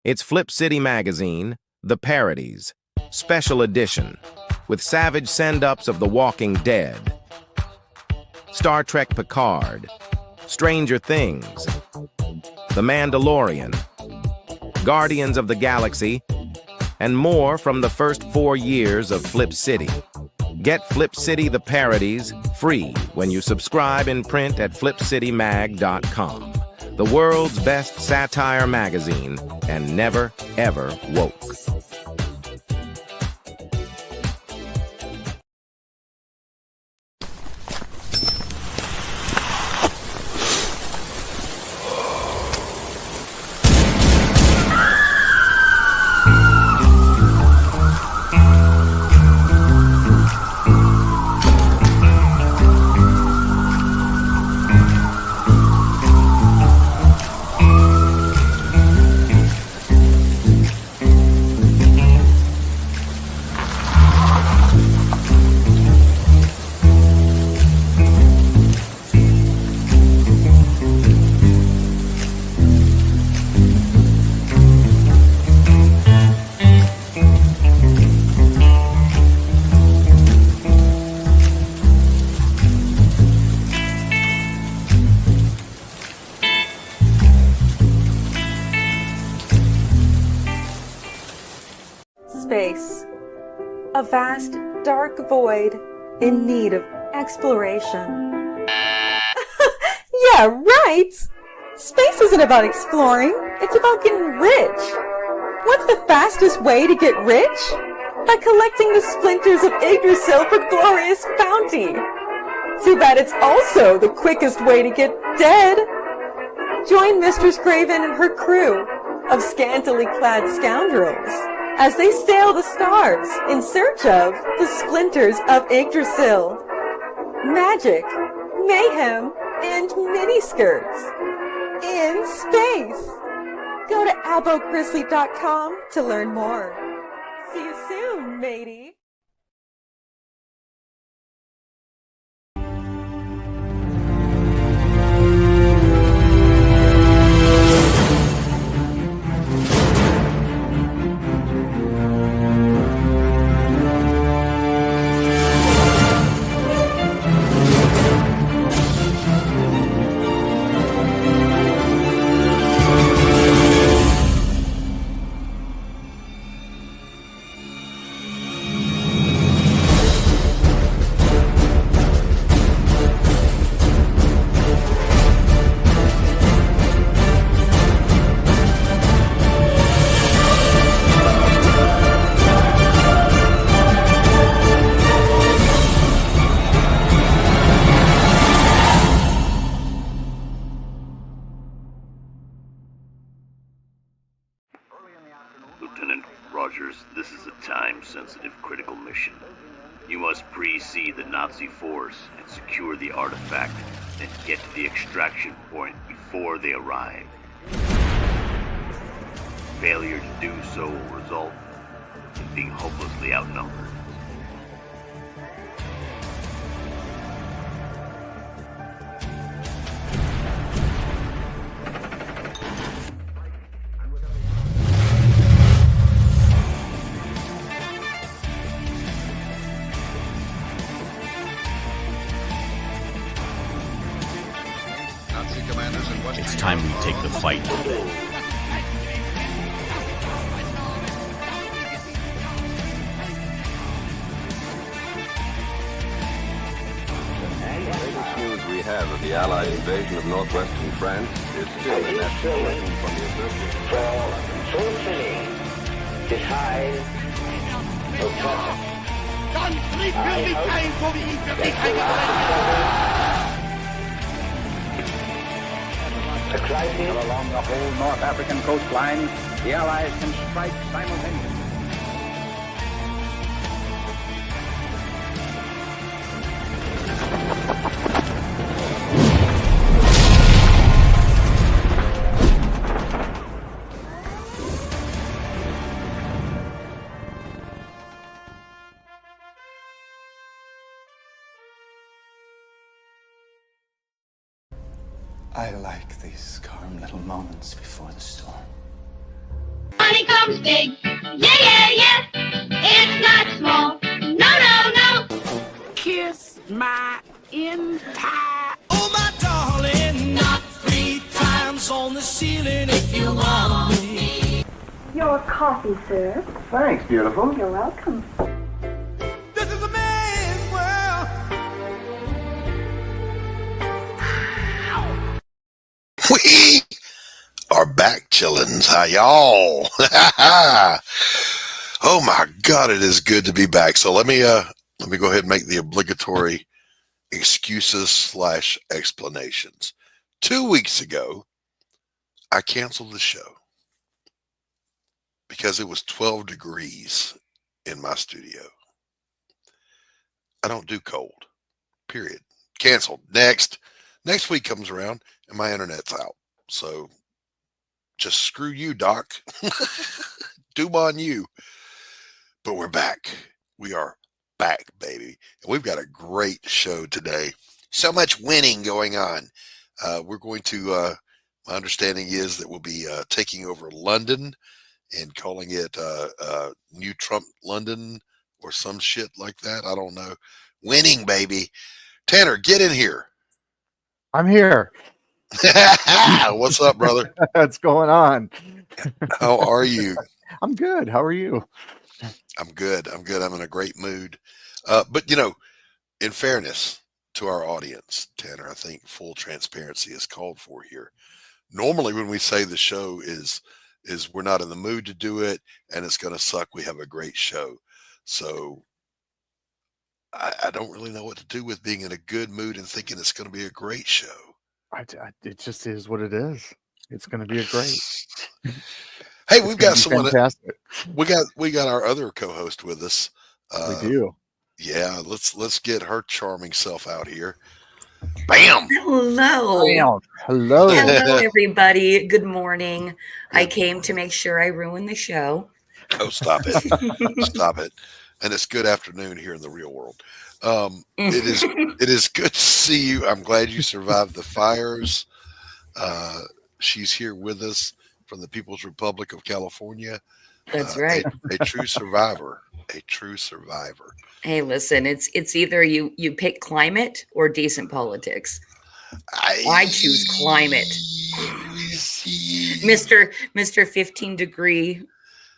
It's Flip City Magazine, The Parodies, Special Edition, with savage send-ups of The Walking Dead, Star Trek Picard, Stranger Things, The Mandalorian, Guardians of the Galaxy, and more from the first 4 years of Flip City. Get Flip City The Parodies free when you subscribe in print at flipcitymag.com. The world's best satire magazine, and never, ever woke. Space. A vast, dark void in need of exploration. Yeah, right! Space isn't about exploring, it's about getting rich. What's the fastest way to get rich? By collecting the splinters of Yggdrasil for glorious bounty. Too bad it's also the quickest way to get dead. Join Mistress Graven and her crew of scantily clad scoundrels as they sail the stars in search of the splinters of Yggdrasil. Magic, mayhem, and miniskirts in space. Go to abogrizzly.com to learn more. See you soon, matey. Lieutenant Rogers, this is a time-sensitive critical mission. You must pre-see the Nazi force and secure the artifact, then get to the extraction point before they arrive. Failure to do so will result in being hopelessly outnumbered. It's time we take the fight to them. The latest news we have of the Allied invasion of northwestern France is still in that direction from the assertion. For fulfilling this high objective. Dann tritt für mich ein, so wie ich für dich eingetreten A crisis along the whole North African coastline, the Allies can strike simultaneously. I like these calm little moments before the storm. money comes big. Yeah, yeah, yeah. It's not small. No, no, no. Kiss my entire. Oh, my darling, knock 3 times on the ceiling if you want me. Your coffee, sir. Thanks, beautiful. You're welcome. This is a man's world. We are back, chillins. How y'all? Oh my God, it is good to be back. So let me go ahead and make the obligatory excuses / explanations. 2 weeks ago, I canceled the show because it was 12 degrees in my studio. I don't do cold, period. Canceled. Next week comes around and my internet's out. So just screw you, Doc. Doom on you. But we're back. We are back, baby. And we've got a great show today. So much winning going on. We're going to, my understanding is that we'll be taking over London and calling it New Trump London or some shit like that. I don't know. Winning, baby. Tanner, get in here. I'm here. What's up, brother? What's going on? How are you? I'm good. How are you? I'm good. I'm in a great mood. But, in fairness to our audience, Tanner, I think full transparency is called for here. Normally when we say the show is we're not in the mood to do it and it's going to suck, we have a great show. So I don't really know what to do with being in a good mood and thinking it's going to be a great show. It just is what it is. It's going to be a great. Hey, we've got someone. Fantastic. We got our other co-host with us. We do. Yeah, let's get her charming self out here. Bam. Hello. Bam. Hello. Hello, everybody. Good morning. I came to make sure I ruined the show. Oh, stop it. Stop it. And it's good afternoon here in the real world. It is good to see you. I'm glad you survived the fires. She's here with us from the People's Republic of California. That's right. A true survivor. A true survivor. Hey, listen, it's either you pick climate or decent politics. I choose climate. Mr. 15 degree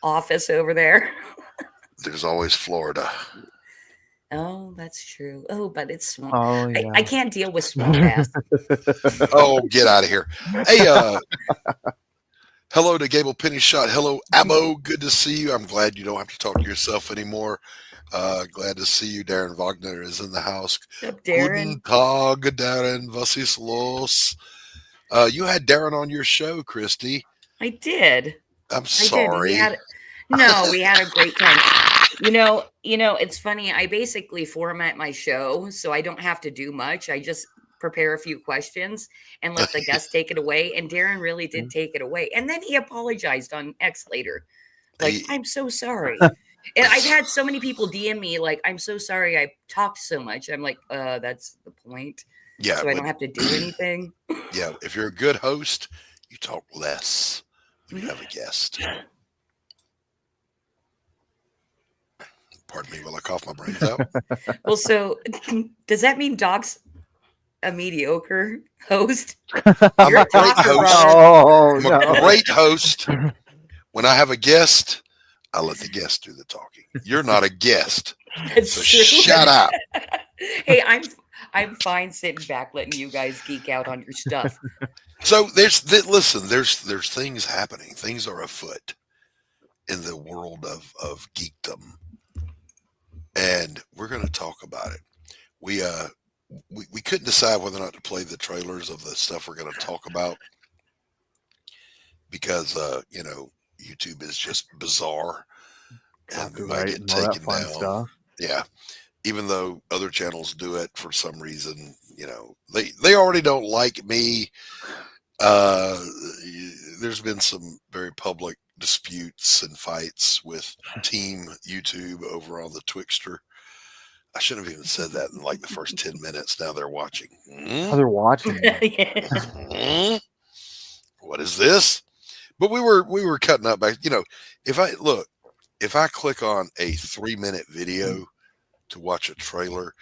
office over there. There's always Florida. Oh, that's true. Oh, but it's swamp. Oh, yeah. I can't deal with swamp ass. Oh, get out of here. Hey, hello to Gable Pennyshot. Hello, Amo. Good to see you. I'm glad you don't have to talk to yourself anymore. Glad to see you. Darren Wagner is in the house. What's up, Darren? Guten Tag, Darren. Was ist los? You had Darren on your show, Christy. I did. I'm sorry. We had a great time. It's funny. I basically format my show so I don't have to do much. I just prepare a few questions and let the guest take it away. And Darren really did take it away. And then he apologized on X later. Like, I'm so sorry. And I've had so many people DM me like, I'm so sorry I talked so much. I'm like, that's the point. Yeah. So I don't have to do anything. Yeah. If you're a good host, you talk less when you have a guest. Pardon me while I cough my brains out. Well, so does that mean Doc's a mediocre host? I'm a great host. Oh, I'm a great host. When I have a guest, I let the guest do the talking. You're not a guest. That's so true. Shut up. Hey, I'm fine sitting back letting you guys geek out on your stuff. So there's things happening. Things are afoot in the world of geekdom. And we're going to talk about it. We couldn't decide whether or not to play the trailers of the stuff we're going to talk about because YouTube is just bizarre and we might get taken down. Stuff. Yeah, even though other channels do it for some reason, they already don't like me. There's been some very public disputes and fights with Team YouTube over on the Twixter. I shouldn't have even said that in like the first 10 minutes. Now they're watching. Oh, they're watching. What is this? But we were cutting up back. If I click on a 3-minute video to watch a trailer,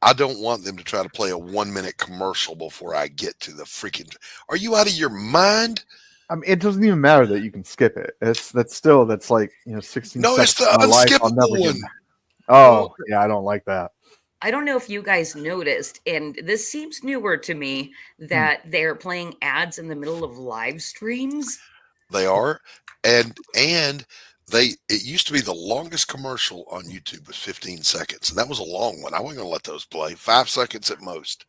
I don't want them to try to play a 1-minute commercial before I get to the freaking. Are you out of your mind? I mean, it doesn't even matter that you can skip it. That's like 16 No, seconds it's the of my life I'll unskippable never get one. back. Oh, yeah, I don't like that. I don't know if you guys noticed, and this seems newer to me, that they're playing ads in the middle of live streams. They are, and it used to be the longest commercial on YouTube was 15 seconds, and that was a long one. I wasn't going to let those play. 5 seconds at most.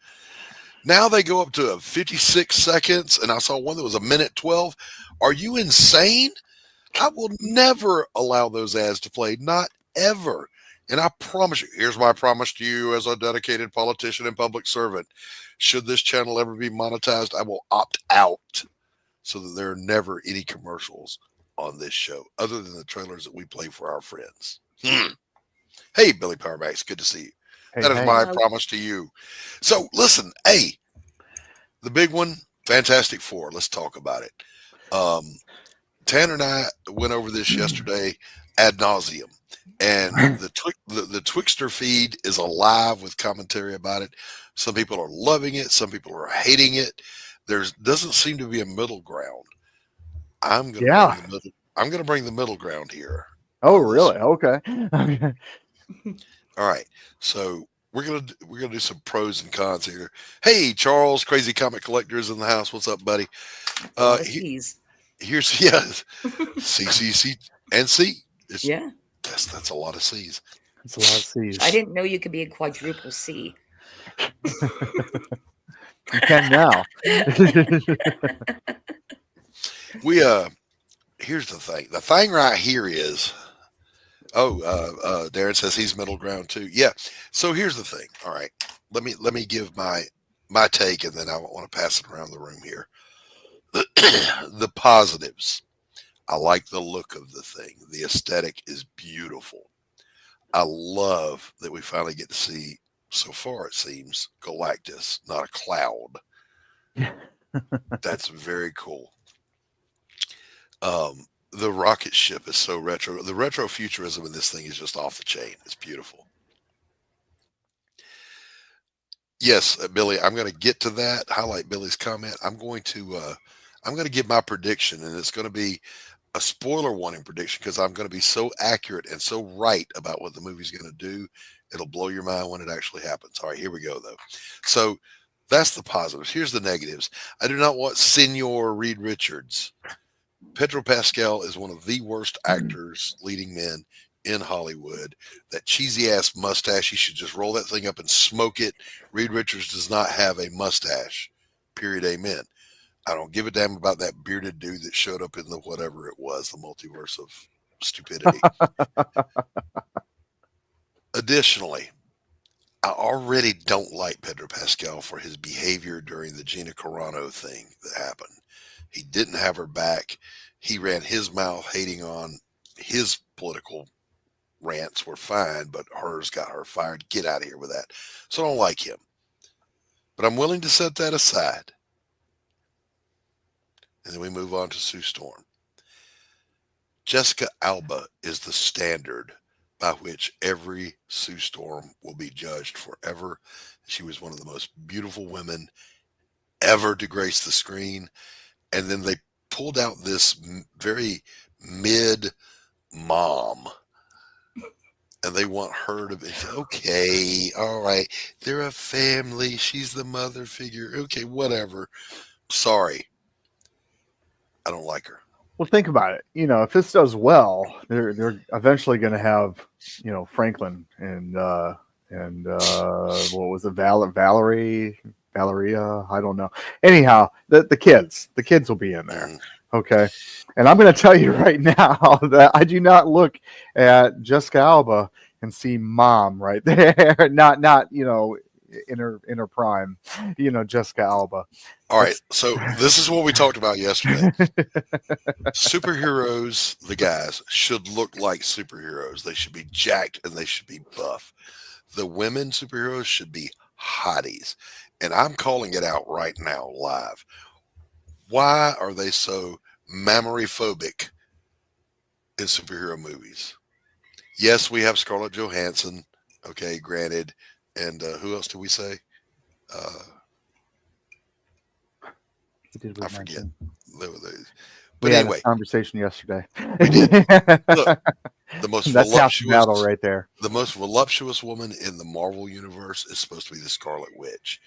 Now they go up to 56 seconds, and I saw one that was 1:12. Are you insane? I will never allow those ads to play, not ever. And I promise you, here's my promise to you as a dedicated politician and public servant. Should this channel ever be monetized, I will opt out so that there are never any commercials on this show other than the trailers that we play for our friends. Hey, Billy Powermax, good to see you. Hey, That is my promise to you. So listen, the big one, Fantastic Four. Let's talk about it. Tanner and I went over this yesterday ad nauseum, and the Twixter feed is alive with commentary about it. Some people are loving it. Some people are hating it. There doesn't seem to be a middle ground. I'm gonna bring the middle ground here. Oh, really? Okay. All right. So we're gonna do some pros and cons here. Hey, Charles, Crazy Comic Collector is in the house. What's up, buddy? Here's C and C. That's a lot of C's. That's a lot of C's. I didn't know you could be a quadruple C. You can now. Here's the thing. The thing right here is, Darren says he's middle ground too. Yeah. So here's the thing. All right. Let me give my take, and then I want to pass it around the room here. The positives. I like the look of the thing. The aesthetic is beautiful. I love that we finally get to see, so far it seems, Galactus, not a cloud. That's very cool. The rocket ship is so retro. The retro futurism in this thing is just off the chain. It's beautiful. Yes, Billy, I'm going to get to that. Highlight Billy's comment. I'm going to give my prediction, and it's going to be a spoiler warning prediction because I'm going to be so accurate and so right about what the movie's going to do. It'll blow your mind when it actually happens. All right, here we go, though. So that's the positives. Here's the negatives. I do not want Senor Reed Richards. Pedro Pascal is one of the worst actors, leading men in Hollywood. That cheesy ass mustache, he should just roll that thing up and smoke it. Reed Richards does not have a mustache. Period. Amen. I don't give a damn about that bearded dude that showed up in the whatever it was, the multiverse of stupidity. Additionally, I already don't like Pedro Pascal for his behavior during the Gina Carano thing that happened. He didn't have her back. He ran his mouth hating on his political rants were fine, but hers got her fired. Get out of here with that. So I don't like him. But I'm willing to set that aside. And then we move on to Sue Storm. Jessica Alba is the standard by which every Sue Storm will be judged forever. She was one of the most beautiful women ever to grace the screen. And then they pulled out this very mid mom. And they want her to be, okay, all right. They're a family. She's the mother figure. Okay, whatever. Sorry. I don't like her. Well, think about it. If this does well, they're eventually going to have, Franklin and what was it, Valeria? I don't know. Anyhow, the kids will be in there. Okay, and I'm going to tell you right now that I do not look at Jessica Alba and see mom right there. Not in her prime, Jessica Alba. All right, so this is what we talked about yesterday. Superheroes, the guys, should look like superheroes. They should be jacked and they should be buff. The women superheroes should be hotties. And I'm calling it out right now live. Why are they so mammary phobic in superhero movies. Yes, we have Scarlett Johansson. Okay, granted. And who else did we say? I forget. We had a conversation yesterday. We did. Look, the most That's half the voluptuous battle right there. The most voluptuous woman in the Marvel universe is supposed to be the Scarlet Witch,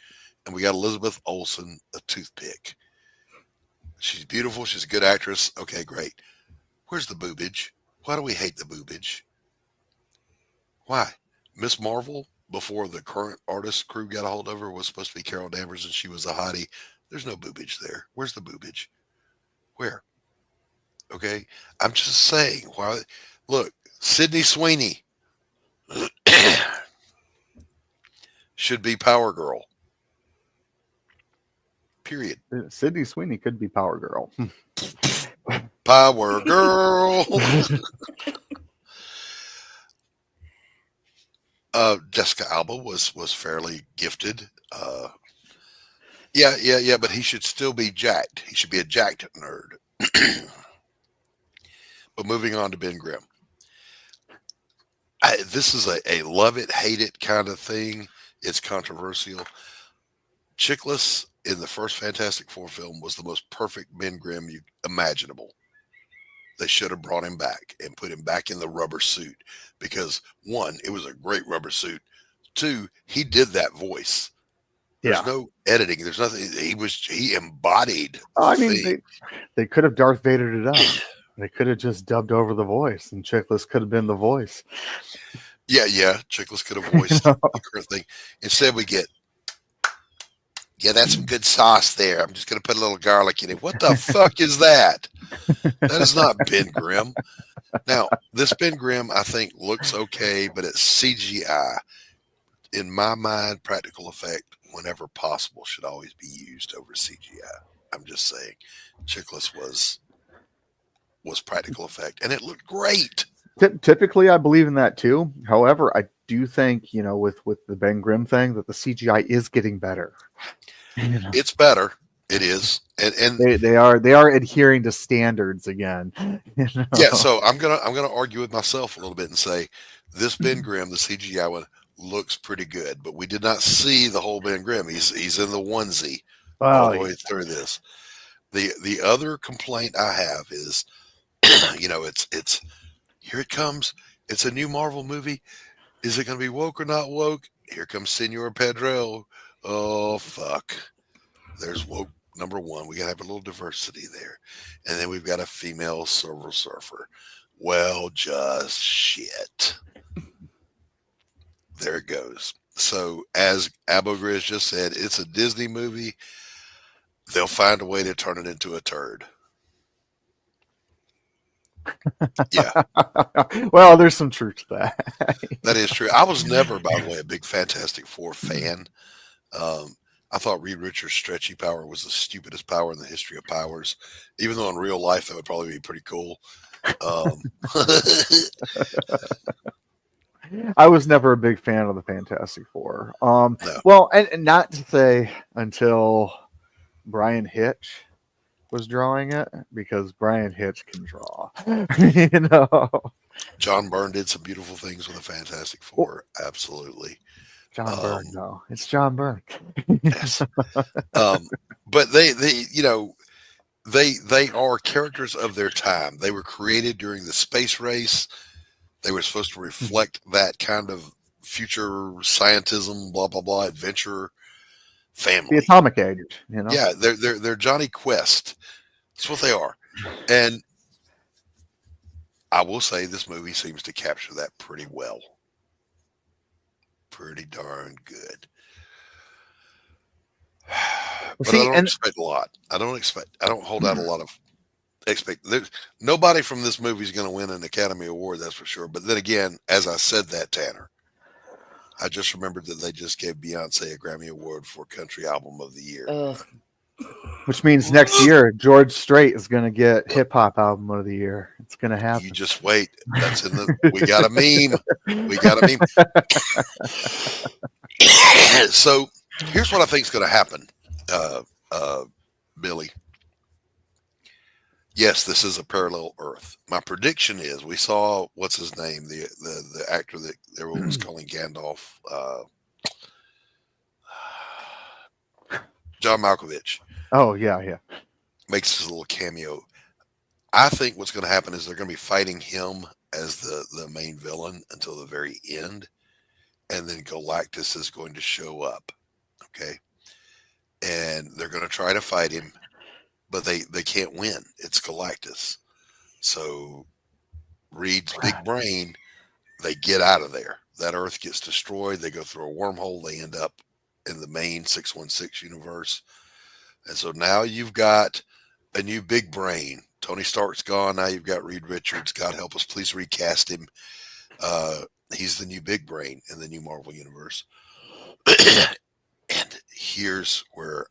and we got Elizabeth Olsen, a toothpick. She's beautiful. She's a good actress. Okay, great. Where's the boobage? Why do we hate the boobage? Why? Miss Marvel, before the current artist crew got a hold of her, was supposed to be Carol Danvers, and she was a hottie. There's no boobage there. Where's the boobage? Where? Okay, I'm just saying. Why? Look, Sydney Sweeney should be Power Girl. Period. Sydney Sweeney could be Power Girl. Power Girl. Jessica Alba was fairly gifted. Yeah, but he should still be jacked. He should be a jacked nerd. But moving on to Ben Grimm. This is a love it, hate it kind of thing. It's controversial. Chiklis in the first Fantastic Four film was the most perfect Ben Grimm imaginable. They should have brought him back and put him back in the rubber suit because, one, it was a great rubber suit. Two, he did that voice. There's no editing. There's nothing. He embodied. I mean, they could have Darth Vadered it up. They could have just dubbed over the voice, and Chiklis could have been the voice. Yeah. Chiklis could have voiced the current thing. Instead, we get, that's some good sauce there. I'm just going to put a little garlic in it. What the fuck is that? That is not Ben Grimm. Now, this Ben Grimm, I think, looks okay, but it's CGI. In my mind, practical effect, whenever possible, should always be used over CGI. I'm just saying, Chiklis was practical effect, and it looked great. Typically, I believe in that too. However, I do think, with the Ben Grimm thing, that the CGI is getting better. It's better. It is, and they are adhering to standards again. Yeah, so I'm gonna argue with myself a little bit and say this Ben Grimm, the CGI one, looks pretty good, but we did not see the whole Ben Grimm. He's in the onesie all the way through this. The other complaint I have is, it's here it comes. It's a new Marvel movie. Is it going to be woke or not woke? Here comes Senor Pedro. Oh fuck! There's woke number one. We got to have a little diversity there, and then we've got a female Silver Surfer. Well, just shit. There it goes. So, as Abogriz just said, it's a Disney movie. They'll find a way to turn it into a turd. Yeah. Well, there's some truth to that. That is true. I was never, by the way, a big Fantastic Four fan. I thought Reed Richards' stretchy power was the stupidest power in the history of powers, even though in real life that would probably be pretty cool. I was never a big fan of the Fantastic Four. No. Well, and not to say until Brian Hitch was drawing it, because Brian Hitch can draw. John Byrne did some beautiful things with the Fantastic Four. Absolutely. John Byrne, no, it's John Byrne. Yes. But they are characters of their time. They were created during the space race. They were supposed to reflect that kind of future scientism, blah blah blah, adventure family. The Atomic Age, Yeah, they're Johnny Quest. That's what they are. And I will say this movie seems to capture that pretty well. Pretty darn good. But I don't expect a lot. I don't hold out a lot of nobody from this movie is going to win an Academy Award, that's for sure. But then again, as I said that, Tanner, I just remembered that they just gave Beyonce a Grammy Award for Country Album of the Year. Which means next year, George Strait is going to get Hip Hop Album of the Year. It's going to happen. You just wait. That's in the. We got a meme. We got a meme. So here's what I think is going to happen, Billy. Yes, this is a parallel Earth. My prediction is we saw what's his name, the actor that everyone was calling Gandalf, John Malkovich. Oh yeah. Makes his little cameo. I think what's going to happen is they're going to be fighting him as the main villain until the very end, and then Galactus is going to show up. Okay, and they're going to try to fight him, but they can't win. It's Galactus. So Reed's big brain, they get out of there. That Earth gets destroyed. They go through a wormhole. They end up in the main 616 universe. And so now you've got a new big brain. Tony Stark's gone. Now you've got Reed Richards. God help us. Please recast him. He's the new big brain in the new Marvel universe. And here's where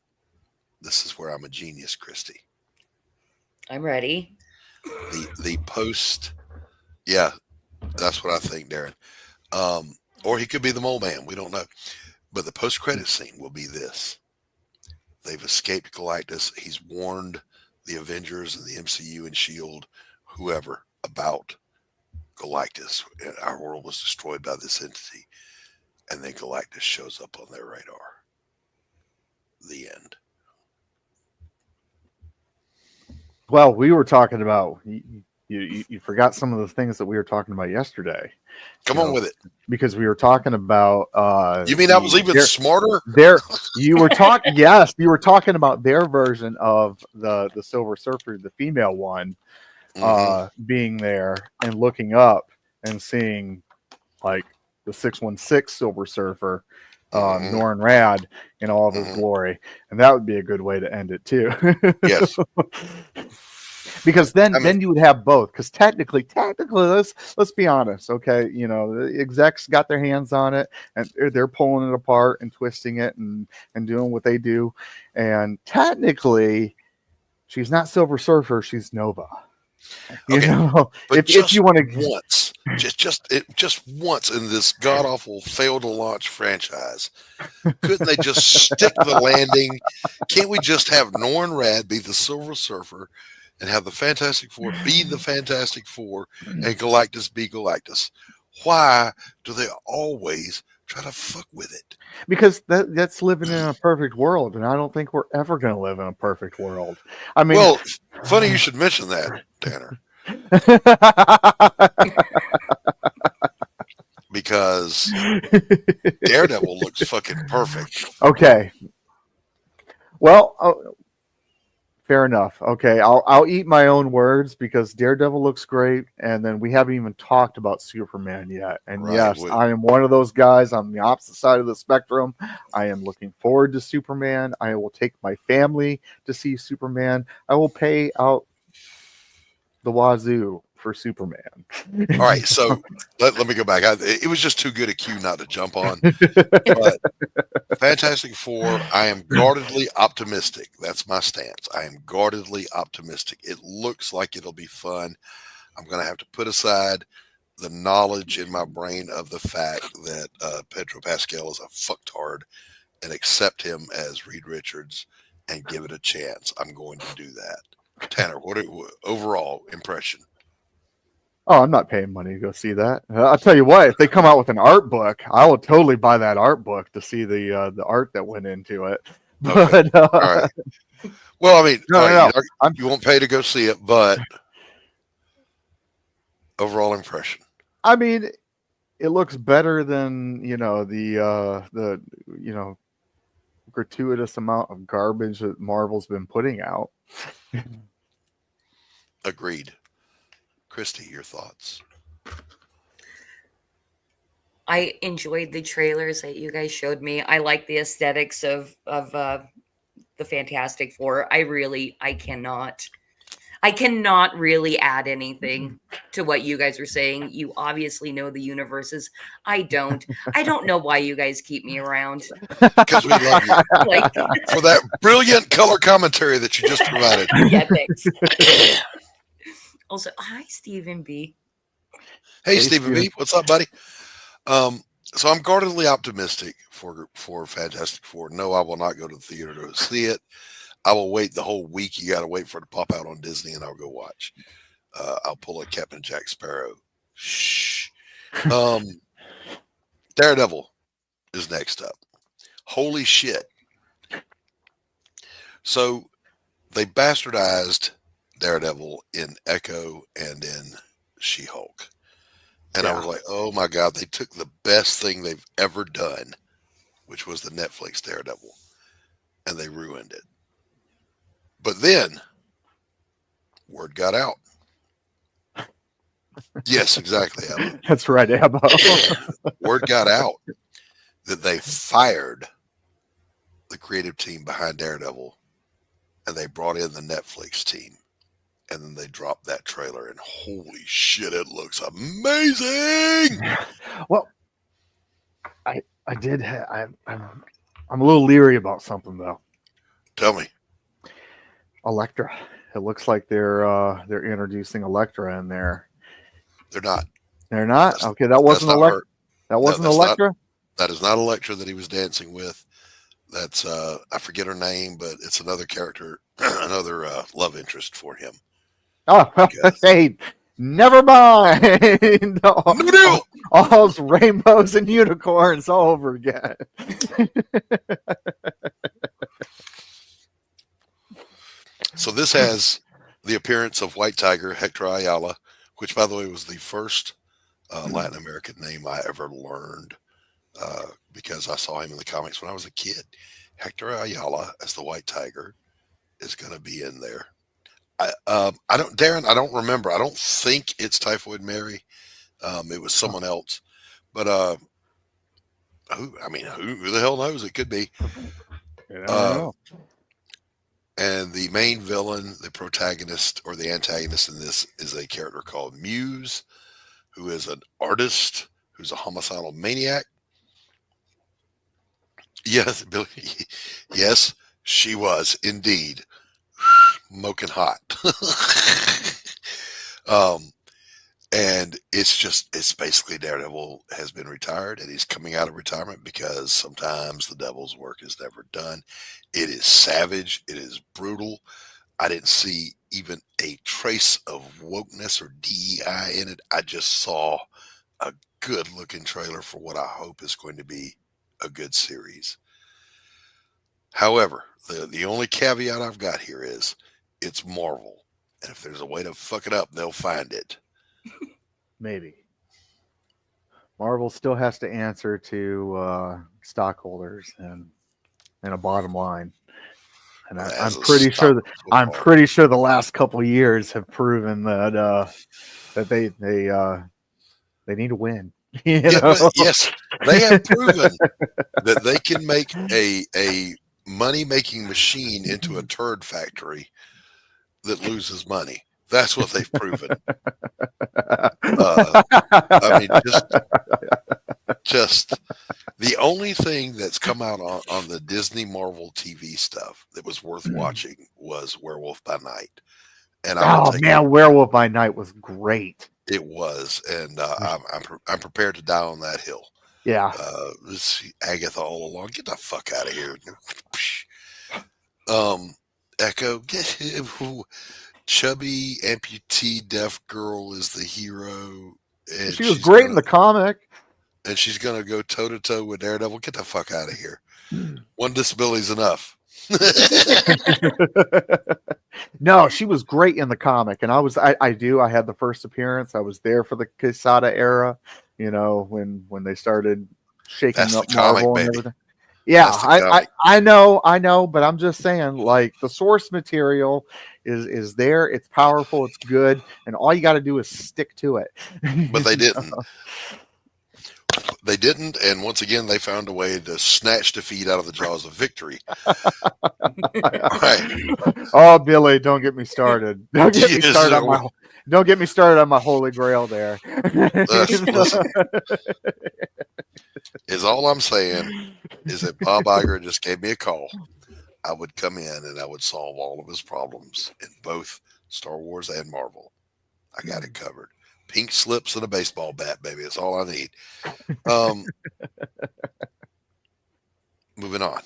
this is where I'm a genius, Christy. I'm ready. The post, yeah, that's what I think, Darren. Or he could be the Mole Man. We don't know. But the post-credit scene will be this. They've escaped Galactus. He's warned the Avengers and the MCU and S.H.I.E.L.D., whoever, about Galactus. Our world was destroyed by this entity. And then Galactus shows up on their radar. The end. Well, we were talking about you forgot some of the things that we were talking about yesterday. Come on with it. Because we were talking about you mean I was even smarter? You were talking yes, you were talking about their version of the Silver Surfer, the female one, being there and looking up and seeing like the 616 Silver Surfer, Norrin Rad in all of his glory. And that would be a good way to end it too. Yes. Because then you would have both. Because technically, let's be honest, okay? You know, the execs got their hands on it, and they're pulling it apart and twisting it and doing what they do. And technically, she's not Silver Surfer; she's Nova. You know, but if you want to once, just once in this god awful failed to launch franchise, couldn't they just stick the landing? Can't we just have Norrin Rad be the Silver Surfer? And have the Fantastic Four be the Fantastic Four and Galactus be Galactus? Why do they always try to fuck with it? Because that's living in a perfect world, and I don't think we're ever going to live in a perfect world. I mean, well, funny you should mention that, Tanner. Because Daredevil looks fucking perfect. Okay. Well, fair enough. Okay, I'll eat my own words because Daredevil looks great, and then we haven't even talked about Superman yet. And right, yes, I am one of those guys on the opposite side of the spectrum. I am looking forward to Superman. I will take my family to see Superman. I will pay out the wazoo for Superman. All right, so let me go back. It was just too good a cue not to jump on. But Fantastic Four, I am guardedly optimistic. That's my stance. I am guardedly optimistic. It looks like it'll be fun. I'm going to have to put aside the knowledge in my brain of the fact that Pedro Pascal is a fucktard and accept him as Reed Richards and give it a chance. I'm going to do that. Tanner, what overall impression? Oh, I'm not paying money to go see that. I'll tell you what, if they come out with an art book, I will totally buy that art book to see the art that went into it. Okay. But, all right. Well, I mean, no. You won't pay to go see it, but overall impression. I mean, it looks better than the gratuitous amount of garbage that Marvel's been putting out. Agreed. Christy, your thoughts? I enjoyed the trailers that you guys showed me. I like the aesthetics of the Fantastic Four. I cannot really add anything to what you guys are saying. You obviously know the universes. I don't know why you guys keep me around. Because we love you. For that brilliant color commentary that you just provided. Yeah, thanks. Also, hi, Stephen B. Hey, Stephen B. What's up, buddy? So I'm guardedly optimistic for Fantastic Four. No, I will not go to the theater to see it. I will wait the whole week. You got to wait for it to pop out on Disney, and I'll go watch. I'll pull a Captain Jack Sparrow. Shh. Daredevil is next up. Holy shit. So they bastardized Daredevil in Echo and in She-Hulk. And I was like, oh my God, they took the best thing they've ever done, which was the Netflix Daredevil, and they ruined it. But then word got out. Yes, exactly, Abba. That's right, Abba. Word got out that they fired the creative team behind Daredevil, and they brought in the Netflix team, and then they dropped that trailer, and holy shit, it looks amazing. Well, I'm a little leery about something though. Tell me. Elektra. It looks like they're introducing Elektra in there. They're not. They're not? Okay, that wasn't Elektra. That wasn't Elektra? That is not Elektra that he was dancing with. That's I forget her name, but it's another character, another love interest for him. Oh, hey, never mind. All's rainbows and unicorns all over again. So this has the appearance of White Tiger, Hector Ayala, which, by the way, was the first Latin American name I ever learned because I saw him in the comics when I was a kid. Hector Ayala as the White Tiger is going to be in there. Darren, I don't remember. I don't think it's Typhoid Mary. It was someone else, but who the hell knows? It could be. And the main villain, the protagonist or the antagonist in this is a character called Muse, who is an artist who's a homicidal maniac. Yes, Billy. Yes, she was indeed smoking hot. And it's basically Daredevil has been retired and he's coming out of retirement because sometimes the devil's work is never done. It is savage. It is brutal. I didn't see even a trace of wokeness or DEI in it. I just saw a good looking trailer for what I hope is going to be a good series. However, the only caveat I've got here is it's Marvel. And if there's a way to fuck it up, they'll find it. Maybe. Marvel still has to answer to stockholders and a bottom line. And I'm pretty sure the last couple of years have proven that they need to win. Yes, they have proven that they can make a money-making machine into a turd factory that loses money. That's what they've proven. I mean, just the only thing that's come out on the Disney Marvel TV stuff that was worth watching was Werewolf by Night. And Werewolf by Night was great. It was, and I'm prepared to die on that hill. Yeah. This Agatha all along. Get the fuck out of here. Echo. Chubby amputee deaf girl is the hero. And she was great in the comic. And she's going to go toe to toe with Daredevil. Get the fuck out of here. One disability is enough. No, she was great in the comic. And I had the first appearance. I was there for the Quesada era, when they started shaking That's up the comic, Marvel baby. and everything. Yeah, I know, but I'm just saying, like, the source material is there. It's powerful. It's good. And all you got to do is stick to it. But they didn't. They didn't. And once again, they found a way to snatch defeat out of the jaws of victory. Right. Oh, Billy, don't get me started. Don't get me started on my holy grail there. Is all I'm saying is that Bob Iger just gave me a call. I would come in and I would solve all of his problems in both Star Wars and Marvel. I got it covered. Pink slips and a baseball bat, baby. That's all I need. Moving on.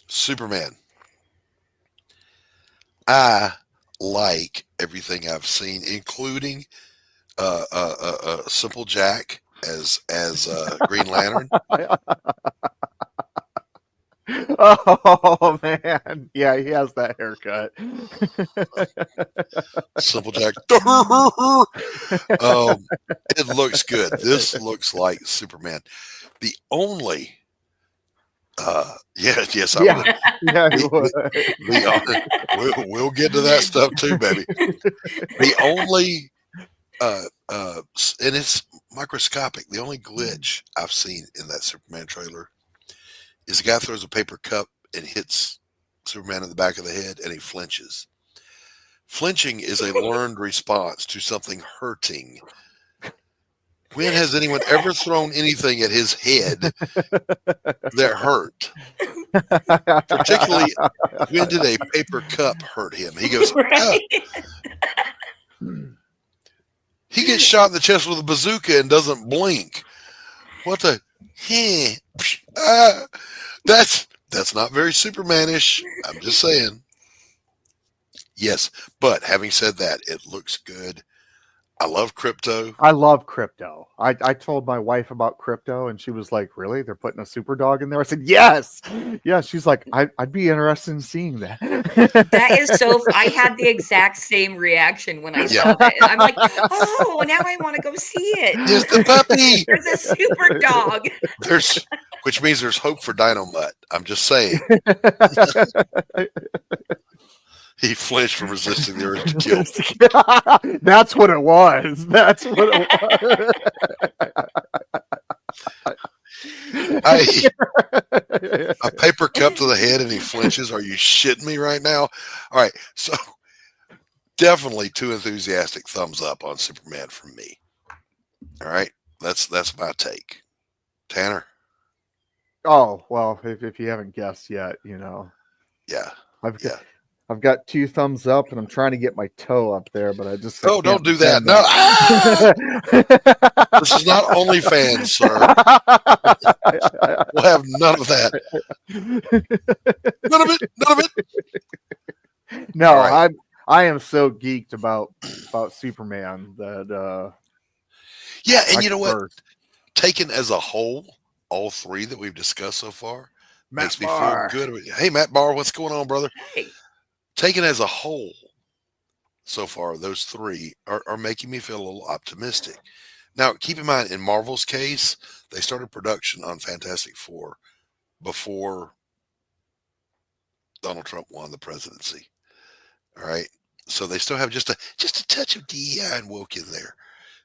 Superman. I like everything I've seen, including Simple Jack as Green Lantern. Oh man, yeah, he has that haircut. Simple Jack. It looks good. This looks like Superman. The only, yes, I would. Yeah, he would. We'll get to that stuff too, baby. The only, and it's microscopic. The only glitch I've seen in that Superman trailer is the guy throws a paper cup and hits Superman in the back of the head, and he flinches. Flinching is a learned response to something hurting. When has anyone ever thrown anything at his head that hurt? Particularly, when did a paper cup hurt him? He goes, Right. He gets shot in the chest with a bazooka and doesn't blink. What the? That's not very Supermanish. I'm just saying. Yes, but having said that, it looks good. I love Crypto. I love Crypto. I told my wife about Crypto, and she was like, "Really? They're putting a super dog in there?" I said, "Yes." Yeah, she's like, "I'd be interested in seeing that." That is so. I had the exact same reaction when I saw that. I'm like, oh, now I want to go see it. There's the puppy. There's a super dog. Which means there's hope for Dino Mutt. I'm just saying. He flinched from resisting the urge to kill. That's what it was. That's what it was. A paper cup to the head and he flinches. Are you shitting me right now? All right. So definitely too enthusiastic thumbs up on Superman from me. All right. That's my take. Tanner? Oh, well, if you haven't guessed yet, Yeah. I've got 2 thumbs up, and I'm trying to get my toe up there, but I just don't do that. No, this is not OnlyFans, sir. We'll have none of that. None of it. No, right. I am so geeked about Superman that. Yeah, and you know what? Taken as a whole, all 3 that we've discussed so far makes me feel good. Hey, Matt Barr, what's going on, brother? Hey. Taken as a whole, so far, those 3 are making me feel a little optimistic. Now, keep in mind, in Marvel's case, they started production on Fantastic Four before Donald Trump won the presidency. All right, so they still have just a touch of DEI and woke in there,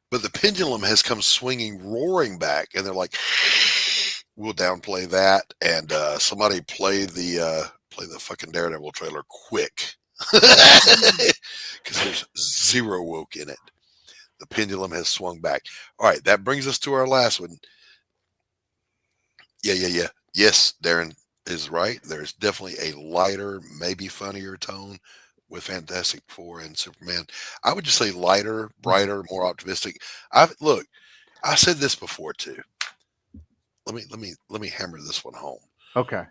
but the pendulum has come swinging, roaring back, and they're like, "We'll downplay that," and somebody play the fucking Daredevil trailer quick, because there's zero woke in it. The pendulum has swung back. All right, that brings us to our last one. Yeah. Yes, Darren is right. There's definitely a lighter, maybe funnier tone with Fantastic Four and Superman. I would just say lighter, brighter, more optimistic. I said this before too. Let me hammer this one home. Okay.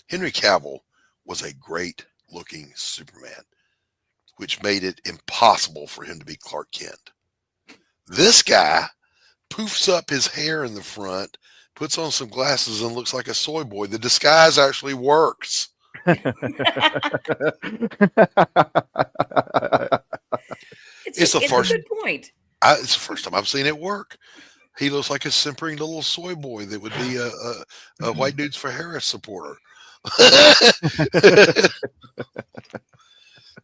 Henry Cavill was a great looking Superman, which made it impossible for him to be Clark Kent. This guy poofs up his hair in the front, puts on some glasses, and looks like a soy boy. The disguise actually works. It's a good point. It's the first time I've seen it work. He looks like a simpering little soy boy that would be a White Dudes for Harris supporter.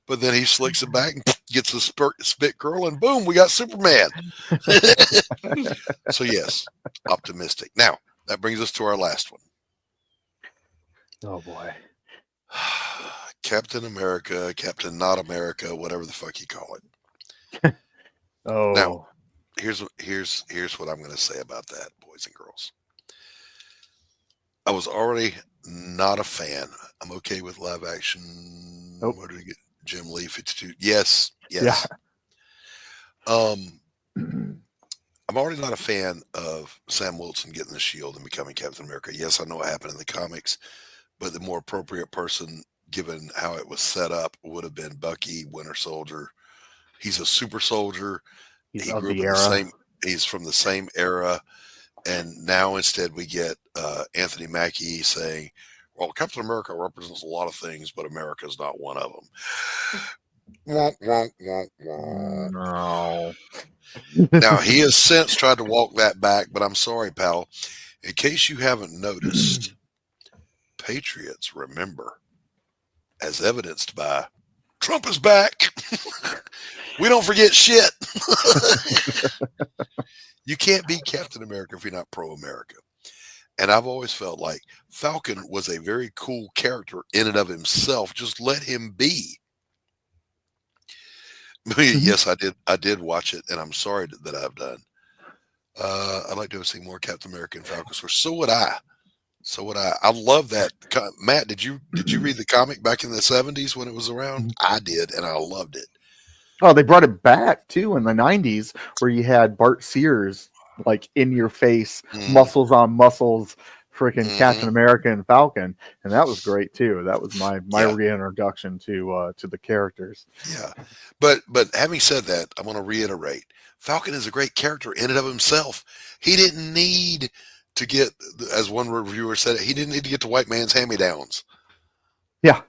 But then he slicks it back and gets a spit curl, and boom, we got Superman. So yes, optimistic. Now that brings us to our last one. Oh boy. Captain America, Captain Not America, whatever the fuck you call it. Oh. Now, here's what I'm going to say about that, boys and girls. I was already not a fan. I'm okay with live action. Nope. Where did we get Jim Lee 52? Yes. Yeah. I'm already not a fan of Sam Wilson getting the shield and becoming Captain America. Yes, I know what happened in the comics, but the more appropriate person given how it was set up, would have been Bucky, Winter Soldier. He's a super soldier. He's He of grew up the in era. the same. He's from the same era, and now instead we get Anthony Mackie saying, "Well, Captain America represents a lot of things, but America is not one of them." Wonk, wonk, wonk, wonk. No. Now he has since tried to walk that back, but I'm sorry, pal. In case you haven't noticed, patriots remember, as evidenced by Trump is back. We don't forget shit. You can't be Captain America if you're not pro-America. And I've always felt like Falcon was a very cool character in and of himself. Just let him be. Yes, I did watch it, and I'm sorry that I've done. I'd like to see more Captain America and Falcon. So would I. So would I. I love that. Matt, did you read the comic back in the 70s when it was around? I did, and I loved it. Oh, they brought it back too in the 90s, where you had Bart Sears, like in your face, muscles on muscles, freaking Captain America and Falcon, and that was great too. That was my reintroduction to the characters. Yeah, but having said that, I want to reiterate: Falcon is a great character in and of himself. He didn't need to get, as one reviewer said it, he didn't need to get the white man's hand-me-downs. Yeah,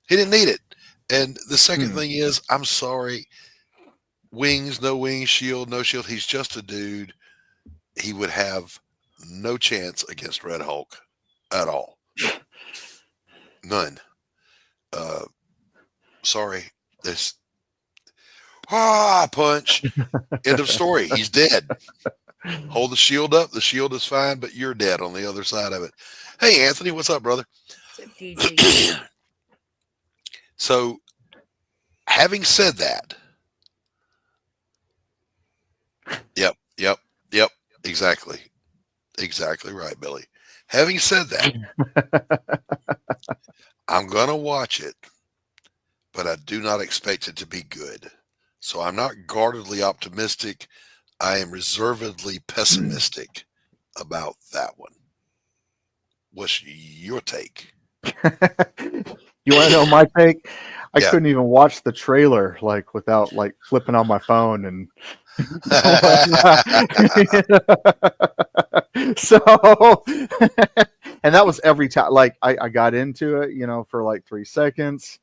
he didn't need it. And the second thing is, I'm sorry, wings, no wings, shield, no shield. He's just a dude. He would have no chance against Red Hulk at all. None. Sorry. This punch. End of story. He's dead. Hold the shield up. The shield is fine, but you're dead on the other side of it. Hey, Anthony, what's up, brother? So, having said that, yep, exactly right, Billy. Having said that, I'm going to watch it, but I do not expect it to be good. So I'm not guardedly optimistic. I am reservedly pessimistic about that one. What's your take? You want to know my take? I couldn't even watch the trailer without flipping on my phone and so and that was every time I got into it, for 3 seconds,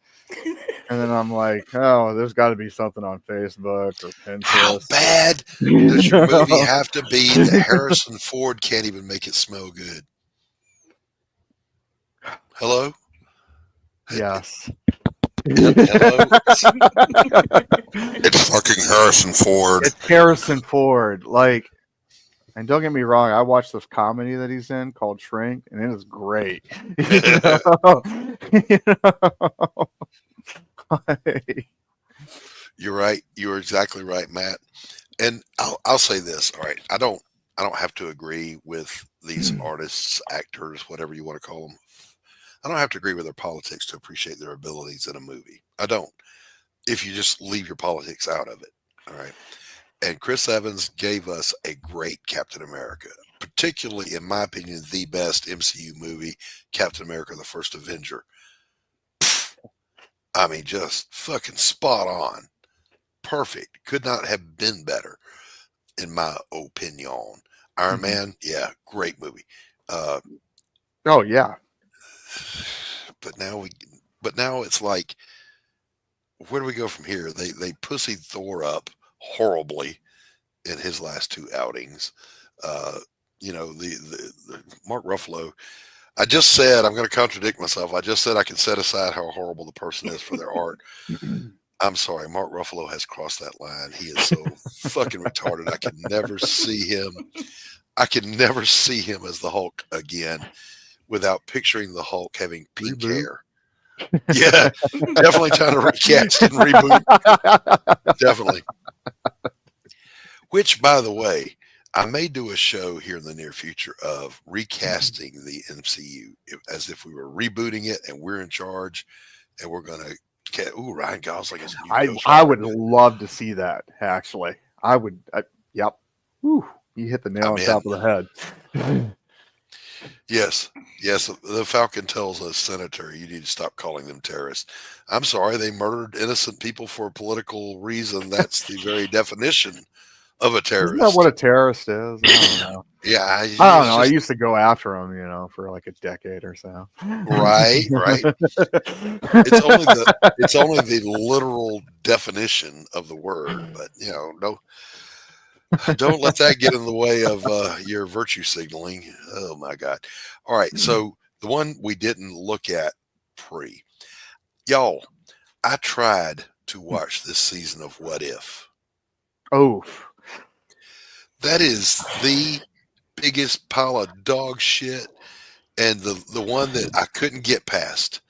and then I'm like, oh, there's got to be something on Facebook or Pinterest. How bad does your movie have to be that Harrison Ford can't even make it smell good? Hello? Yes. Hello? It's fucking Harrison Ford. It's Harrison Ford. And don't get me wrong, I watched this comedy that he's in called Shrink, and it is great. You're right. You're exactly right, Matt. And I'll say this. All right. I don't have to agree with these artists, actors, whatever you want to call them. I don't have to agree with their politics to appreciate their abilities in a movie. I don't. If you just leave your politics out of it. All right. And Chris Evans gave us a great Captain America, particularly, in my opinion, the best MCU movie, Captain America, the First Avenger. I mean, just fucking spot on. Perfect. Could not have been better, in my opinion. Iron Man, yeah, great movie. Oh, yeah. But now it's like, where do we go from here? They pussied Thor up horribly in his last 2 outings. The Mark Ruffalo. I just said, I'm going to contradict myself. I just said I can set aside how horrible the person is for their art. I'm sorry, Mark Ruffalo has crossed that line. He is so fucking retarded. I can never see him. I can never see him as the Hulk again without picturing the Hulk having pink hair. Yeah, definitely trying to recast and reboot. Definitely. Which, by the way, I may do a show here in the near future of recasting the MCU as if we were rebooting it and we're in charge, and we're going to get, Ryan Gosling is a new I would love to see that, actually. I would. Yep. Whew, you hit the nail on top of the head. Yes. Yes, the Falcon tells a senator, you need to stop calling them terrorists. I'm sorry, they murdered innocent people for a political reason. That's the very definition of a terrorist. Isn't that what a terrorist is? I don't know. Yeah, I don't know. I used to go after them, for like a decade or so. Right. It's only the literal definition of the word, but no. Don't let that get in the way of your virtue signaling. Oh my God. All right. So the one we didn't look at y'all, I tried to watch this season of What If. Oh, that is the biggest pile of dog shit. And the one that I couldn't get past,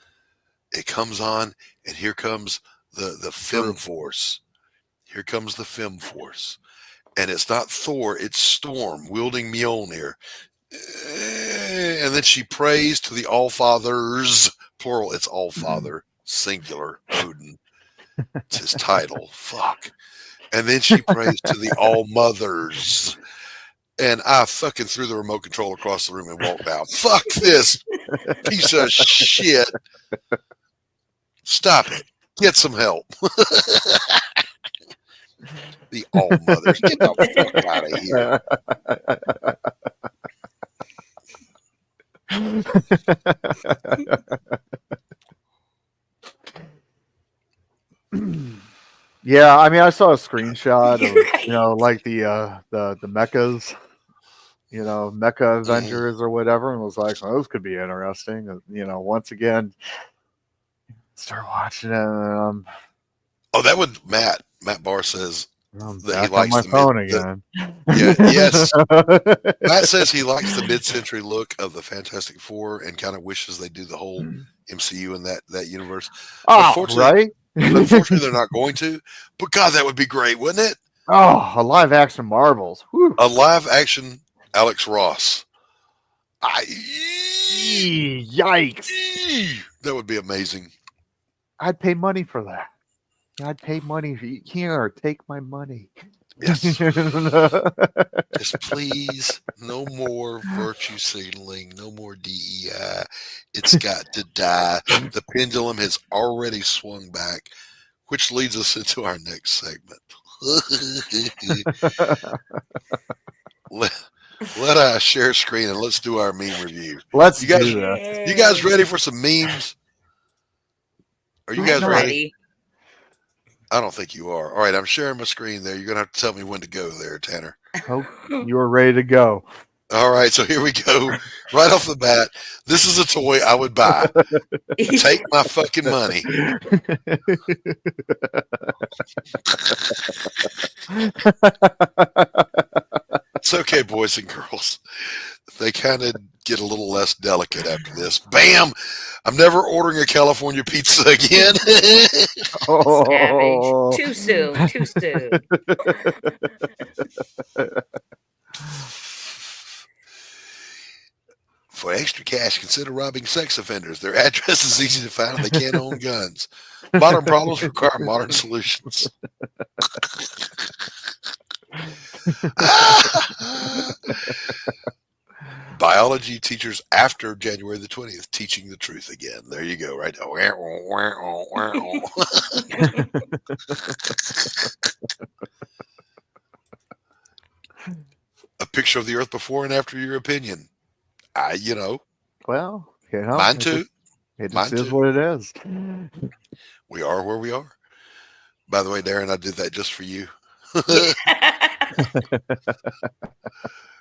it comes on and here comes the Fem Force. Here comes the Fem Force. And it's not Thor, it's Storm wielding Mjolnir. And then she prays to the Allfathers, plural, it's Allfather, singular, Odin. It's his title. Fuck. And then she prays to the Allmothers. And I fucking threw the remote control across the room and walked out. Fuck this piece of shit. Stop it. Get some help. The Allmothers. Get the fuck out of here. Yeah, I mean, I saw a screenshot of like the mechas, Mecha Avengers or whatever, and was like, those could be interesting. Once again, start watching it. And, that would Matt Barr says that he likes likes my phone again. Yes. Matt says he likes the mid-century look of the Fantastic Four and kind of wishes they do the whole MCU in that universe. Right? Unfortunately, they're not going to. But God, that would be great, wouldn't it? Oh, a live action Marvels. Whew. A live action Alex Ross. Yikes. That would be amazing. I'd pay money for that. I'd pay money. Here, take my money. Yes. Just please, no more virtue signaling, no more DEI. It's got to die. The pendulum has already swung back, which leads us into our next segment. Let us share screen and let's do our meme review. Let's do this. You guys ready for some memes? Are you guys ready? I don't think you are. All right, I'm sharing my screen there. You're going to have to tell me when to go there, Tanner. Oh, you are ready to go. All right, so here we go. Right off the bat, this is a toy I would buy. Take my fucking money. It's okay, boys and girls. They kind of get a little less delicate after this. Bam! I'm never ordering a California pizza again. Savage. Too soon. Too soon. For extra cash, consider robbing sex offenders. Their address is easy to find and they can't own guns. Modern problems require modern solutions. Biology teachers after January the 20th teaching the truth again. There you go, right? A picture of the Earth before and after your opinion. Well, mine too. It just is what it is. We are where we are. By the way, Darren, I did that just for you.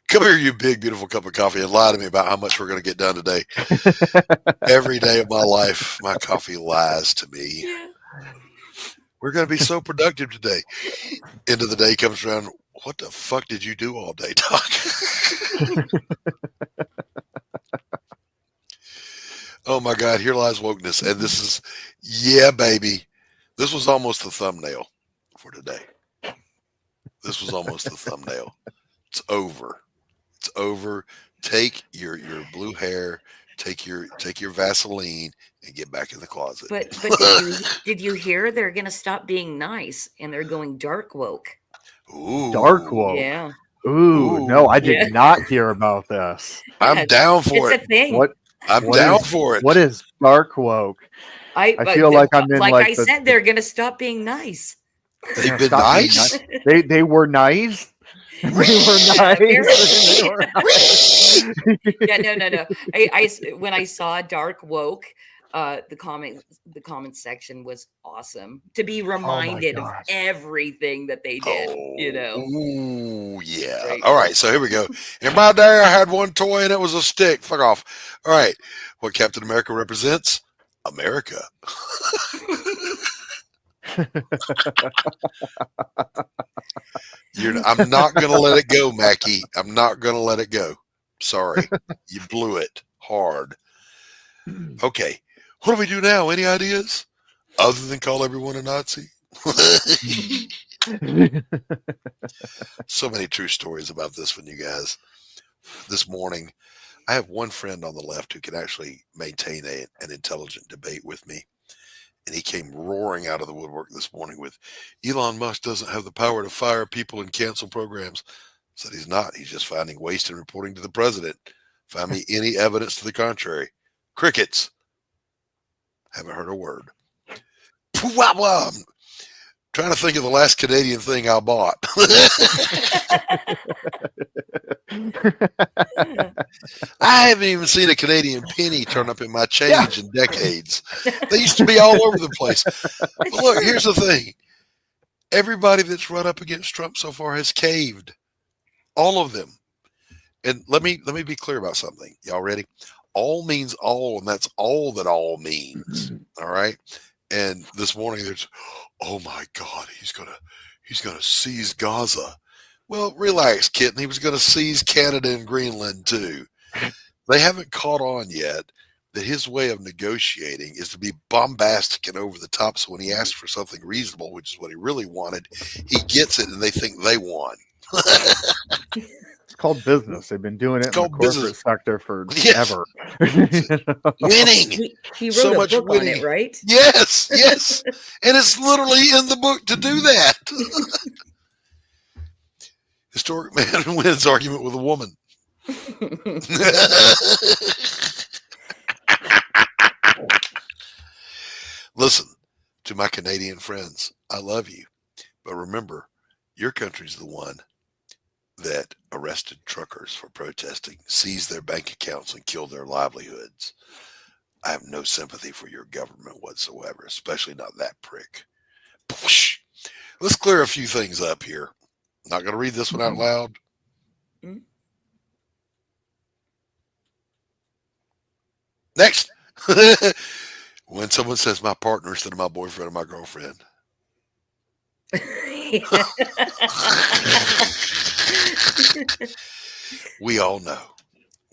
Come here, you big, beautiful cup of coffee, and lie to me about how much we're going to get done today. Every day of my life, my coffee lies to me. Yeah. We're going to be so productive today. End of the day comes around. What the fuck did you do all day, Doc? Oh my God, here lies wokeness. And this is, yeah, baby. This was almost the thumbnail for today. This was almost the thumbnail. It's over. It's over. Take your blue hair, take your Vaseline and get back in the closet. But did you hear they're going to stop being nice and they're going dark woke? Ooh. Dark woke. Yeah. Ooh, no, I did not hear about this. I'm down for it's it. A thing. I'm What down is- for it. What is dark woke? I feel like I'm in like like I the- said, they're gonna stop being nice. They've been Stop being nice. They were nice. They were nice. They were nice. Yeah, no. When I saw Dark Woke, the comment section was awesome to be reminded of gosh. everything that they did. You know. Ooh, yeah. Great. All right, so here we go. In my day, I had one toy and it was a stick. Fuck off. All right, what Captain America represents? America. I'm not going to let it go, Mackie. I'm not going to let it go. Sorry. You blew it hard. Okay. What do we do now? Any ideas? Other than call everyone a Nazi? So many true stories about this one, you guys. This morning, I have one friend on the left who can actually maintain an intelligent debate with me. And he came roaring out of the woodwork this morning with, Elon Musk doesn't have the power to fire people and cancel programs. I said he's not. He's just finding waste and reporting to the president. Find me any evidence to the contrary. Crickets. Haven't heard a word. I'm trying to think of the last Canadian thing I bought. I haven't even seen a Canadian penny turn up in my change in decades. They used to be all over the place. But look, here's the thing. Everybody that's run up against Trump so far has caved. All of them. And let me be clear about something. Y'all ready? All means all, and that's all that all means. All right. And this morning there's, oh my God, he's gonna seize Gaza. Well, relax, kitten. He was gonna seize Canada and Greenland too. They haven't caught on yet that his way of negotiating is to be bombastic and over the top. So when he asks for something reasonable, which is what he really wanted, he gets it, and they think they won. It's called business. They've been doing it in the corporate sector for ever. Winning. He wrote So a much book winning. on it, right? Yes. And it's literally in the book to do that. Historic man wins argument with a woman. Listen, to my Canadian friends, I love you. But remember, your country's the one that arrested truckers for protesting, seized their bank accounts, and killed their livelihoods. I have no sympathy for your government whatsoever, especially not that prick. Let's clear a few things up here. Not going to read this one out loud. Next. When someone says my partner instead of my boyfriend or my girlfriend. We all know.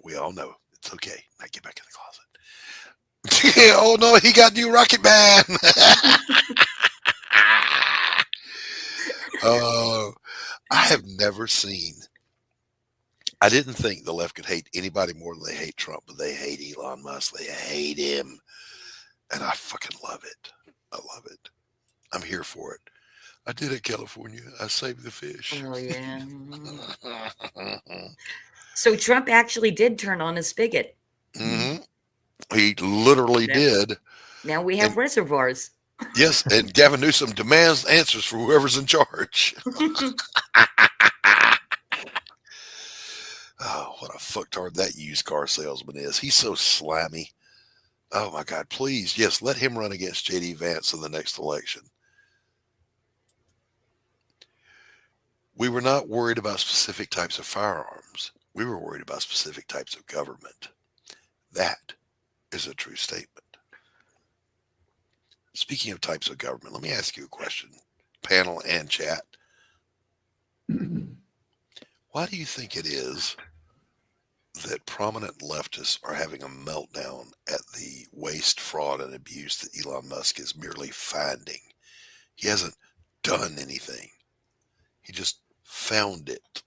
It's okay. Now get back in the closet. Oh no, he got new Rocket Man. I have never seen. I didn't think the left could hate anybody more than they hate Trump, but they hate Elon Musk. They hate him. And I fucking love it. I love it. I'm here for it. I did it, California. I saved the fish. Oh, yeah. So Trump actually did turn on his spigot. Mm-hmm. He literally did. Now we have reservoirs. Yes, and Gavin Newsom demands answers for whoever's in charge. Oh, what a fucktard that used car salesman is. He's so slimy. Oh, my God, please. Yes, let him run against J.D. Vance in the next election. We were not worried about specific types of firearms. We were worried about specific types of government. That is a true statement. Speaking of types of government, let me ask you a question, panel and chat. Why do you think it is that prominent leftists are having a meltdown at the waste, fraud, and abuse that Elon Musk is merely finding? He hasn't done anything. He just found it.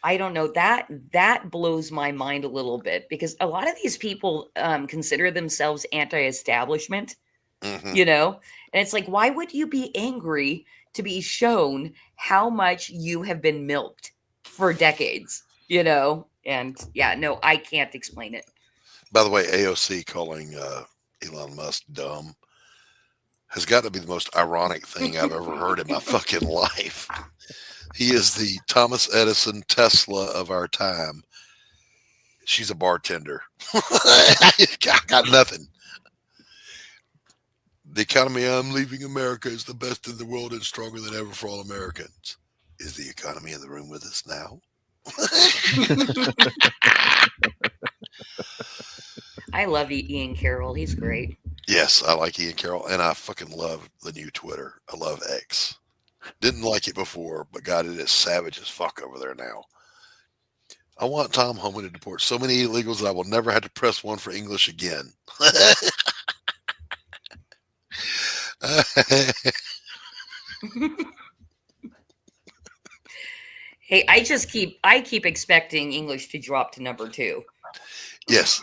I don't know. That blows my mind a little bit because a lot of these people consider themselves anti-establishment, you know? And it's like, why would you be angry to be shown how much you have been milked for decades, you know? And yeah, no, I can't explain it. By the way, AOC calling Elon Musk dumb has got to be the most ironic thing I've ever heard in my fucking life. He is the Thomas Edison Tesla of our time. She's a bartender. I got nothing. The economy I'm leaving America is the best in the world and stronger than ever for all Americans. Is the economy in the room with us now? I love Ian Carroll. He's great. Yes, I like Ian Carroll, and I fucking love the new Twitter. I love X. Didn't like it before, but God, it is savage as fuck over there now. I want Tom Homan to deport so many illegals that I will never have to press one for English again. Hey, I keep expecting English to drop to number 2. Yes,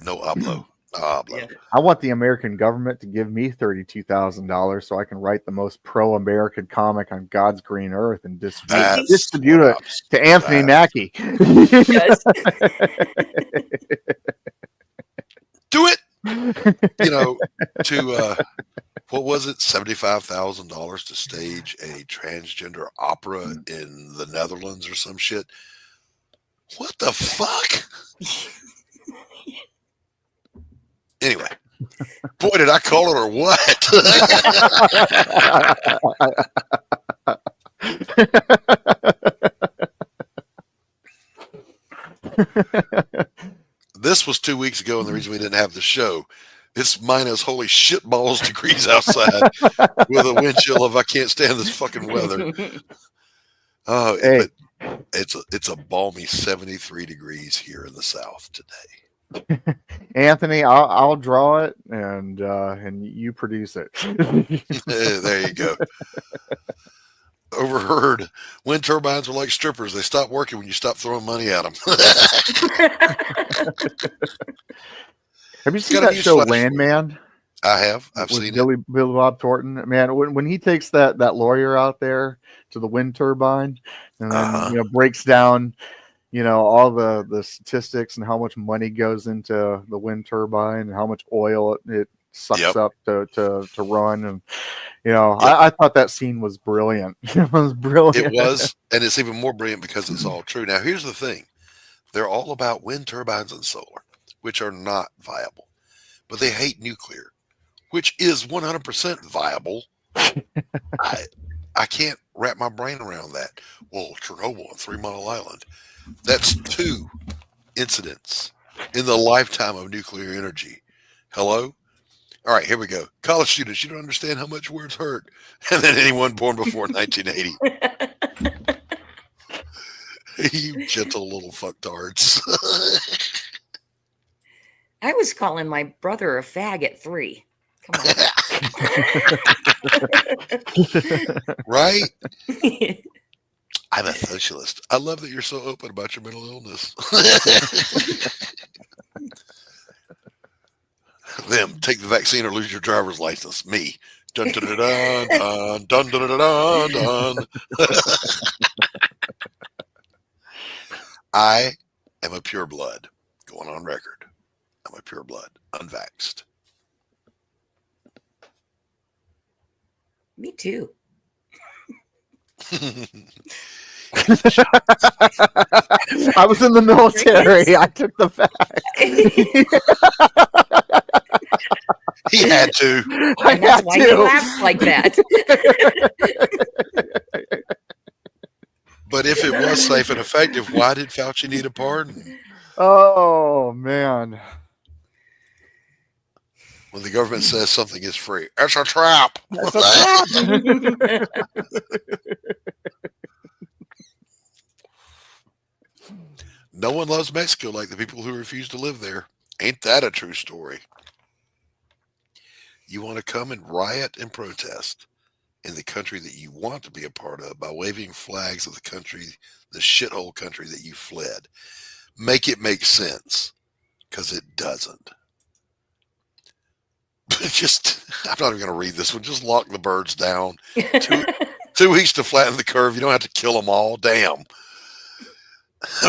no hablo. No hablo. Yeah. I want the American government to give me $32,000 so I can write the most pro-American comic on God's green earth and distribute it to Anthony Mackie. Do it. You know, to what was it, $75,000 to stage a transgender opera in the Netherlands or some shit? What the fuck? Anyway, boy, did I call it or what? This was 2 weeks ago, and the reason we didn't have the show, it's minus holy shitballs degrees outside with a wind chill of I can't stand this fucking weather. Oh, hey. It's a balmy 73 degrees here in the South today. Anthony, I'll draw it and you produce it. There you go. Overheard. Wind turbines are like strippers. They stop working when you stop throwing money at them. Have you seen that show Landman? I have. I've seen Billy Bob Thornton. Man, when he takes that lawyer out there to the wind turbine and then breaks down all the statistics and how much money goes into the wind turbine and how much oil it sucks up to run, and I thought that scene was brilliant. It was brilliant. It was, and it's even more brilliant because it's all true. Now here's the thing: they're all about wind turbines and solar, which are not viable, but they hate nuclear, which is 100% viable. I can't wrap my brain around that. Well, Chernobyl and 3 Mile Island, that's 2 incidents in the lifetime of nuclear energy. Hello? All right, here we go. College students, you don't understand how much words hurt. And then anyone born before 1980. You gentle little fucktards. I was calling my brother a fag at 3. Come on. Right? I'm a socialist. I love that you're so open about your mental illness. Them, take the vaccine or lose your driver's license. Me. Dun dun dun dun dun dun dun dun dun. I am a pure blood. Going on record. I'm a pure blood. Unvaxxed. Me too. I was in the military. I took the fact. He had to. That's why he laughed like that. But if it was safe and effective, why did Fauci need a pardon? Oh, man. When the government says something is free, it's a trap. It's a trap. No one loves Mexico like the people who refuse to live there. Ain't that a true story? You want to come and riot and protest in the country that you want to be a part of by waving flags of the country, the shithole country that you fled. Make it make sense, because it doesn't. I'm not even going to read this one. Just lock the birds down. 2 weeks to flatten the curve. You don't have to kill them all. Damn.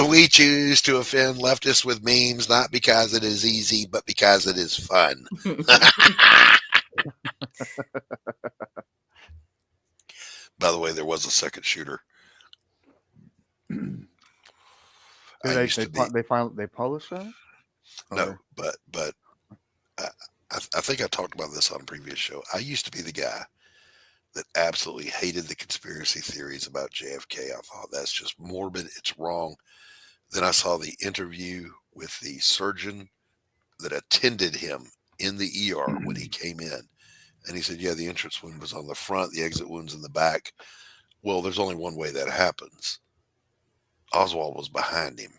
We choose to offend leftists with memes, not because it is easy, but because it is fun. By the way, there was a second shooter. They published that? No, but I think I talked about this on a previous show. I used to be the guy that absolutely hated the conspiracy theories about JFK. I thought that's just morbid. It's wrong. Then I saw the interview with the surgeon that attended him in the ER when he came in. And he said, yeah, the entrance wound was on the front, the exit wound's in the back. Well, there's only one way that happens. Oswald was behind him.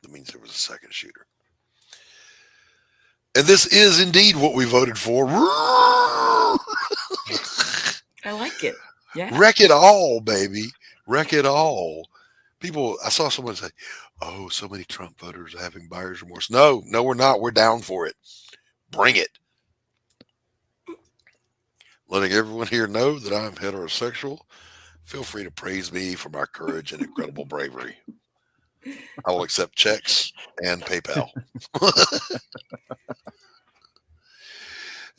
That means there was a second shooter. And this is indeed what we voted for. I like it. Yeah. Wreck it all, baby. Wreck it all. People, I saw someone say, oh, so many Trump voters are having buyer's remorse. No, we're not. We're down for it. Bring it. Letting everyone here know that I'm heterosexual. Feel free to praise me for my courage and incredible bravery. I will accept checks and PayPal.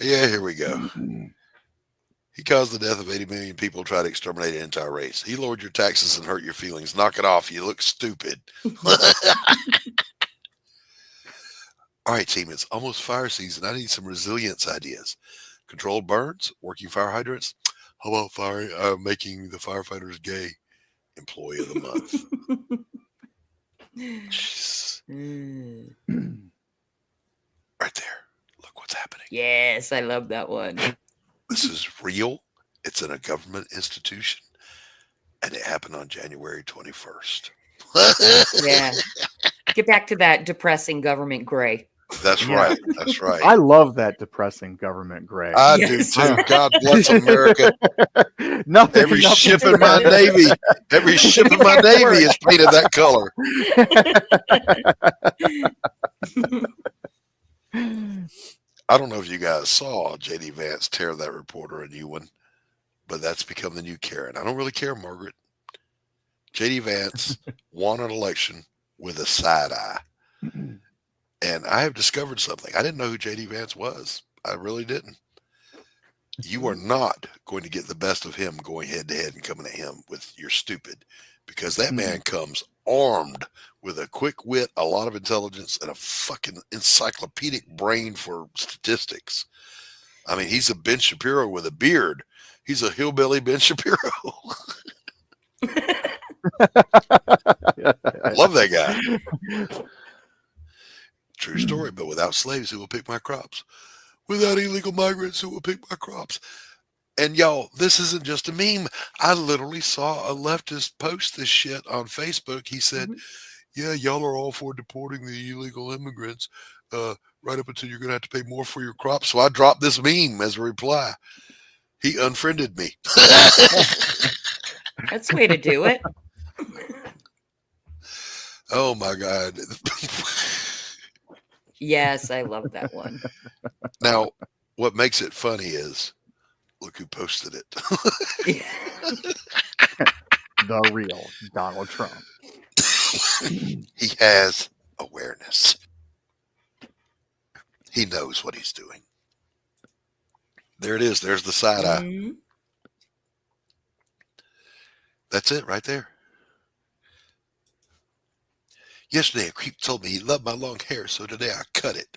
Yeah, here we go. He caused the death of 80 million people, try to exterminate an entire race. He lowered your taxes and hurt your feelings. Knock it off. You look stupid. All right, team, it's almost fire season. I need some resilience ideas. Controlled burns, working fire hydrants. How about making the firefighters gay? Employee of the month. Right there. Look what's happening. Yes, I love that one. This is real. It's in a government institution. And it happened on January 21st. Yeah. Get back to that depressing government gray. That's right. That's right. I love that depressing government gray. I do too. God bless America. Every ship in my Navy is painted that color. I don't know if you guys saw J.D. Vance tear that reporter a new one, but that's become the new Karen. I don't really care, Margaret. J.D. Vance won an election with a side eye. And I have discovered something. I didn't know who J.D. Vance was. I really didn't. You are not going to get the best of him going head to head and coming at him with your stupid, because that man comes armed with a quick wit, a lot of intelligence, and a fucking encyclopedic brain for statistics. I mean, he's a Ben Shapiro with a beard. He's a hillbilly Ben Shapiro. Love that guy. True story, but without slaves, who will pick my crops? Without illegal migrants, who will pick my crops? And y'all, this isn't just a meme. I literally saw a leftist post this shit on Facebook. He said, yeah, y'all are all for deporting the illegal immigrants right up until you're going to have to pay more for your crops. So I dropped this meme as a reply. He unfriended me. That's the way to do it. Oh, my God. Yes, I love that one. Now, what makes it funny is, look who posted it. The real Donald Trump. He has awareness. He knows what he's doing. There it is. There's the side eye. That's it right there. Yesterday, a creep told me he loved my long hair, so today I cut it.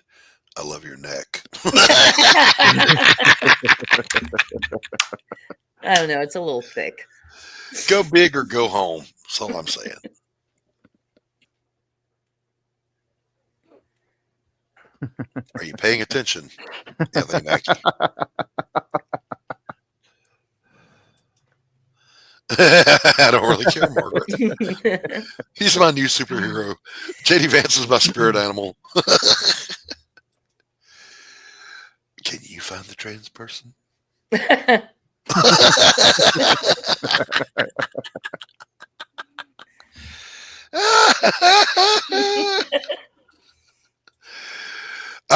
I love your neck. I don't know. It's a little thick. Go big or go home. That's all I'm saying. Are you paying attention, Anthony Mackie? I don't really care, Margaret. He's my new superhero. J.D. Vance is my spirit animal. Can you find the trans person? I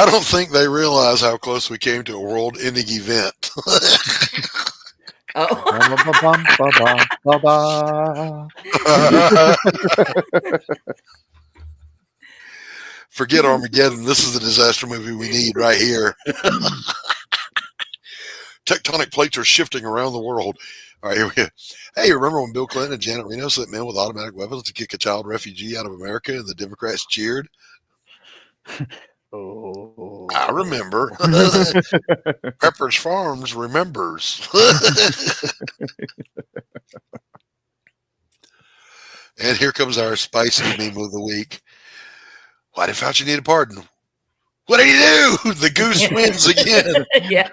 don't think they realize how close we came to a world-ending event. Forget Armageddon. This is the disaster movie we need right here. Tectonic plates are shifting around the world. All right, here we go. Hey, remember when Bill Clinton and Janet Reno sent men with automatic weapons to kick a child refugee out of America and the Democrats cheered? Oh, I remember. Pepper's Farms remembers. And here comes our spicy meme of the week. Why did Fauci need a pardon? What did he do? The goose wins again. Yeah.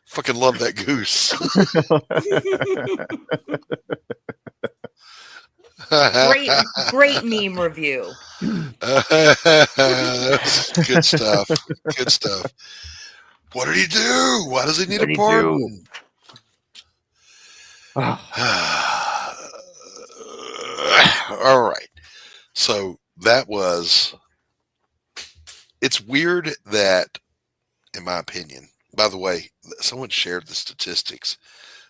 Fucking love that goose. Great meme review. Good stuff. Good stuff. What did he do? Why does he need a pardon? All right. So that was, it's weird that, in my opinion, by the way, someone shared the statistics.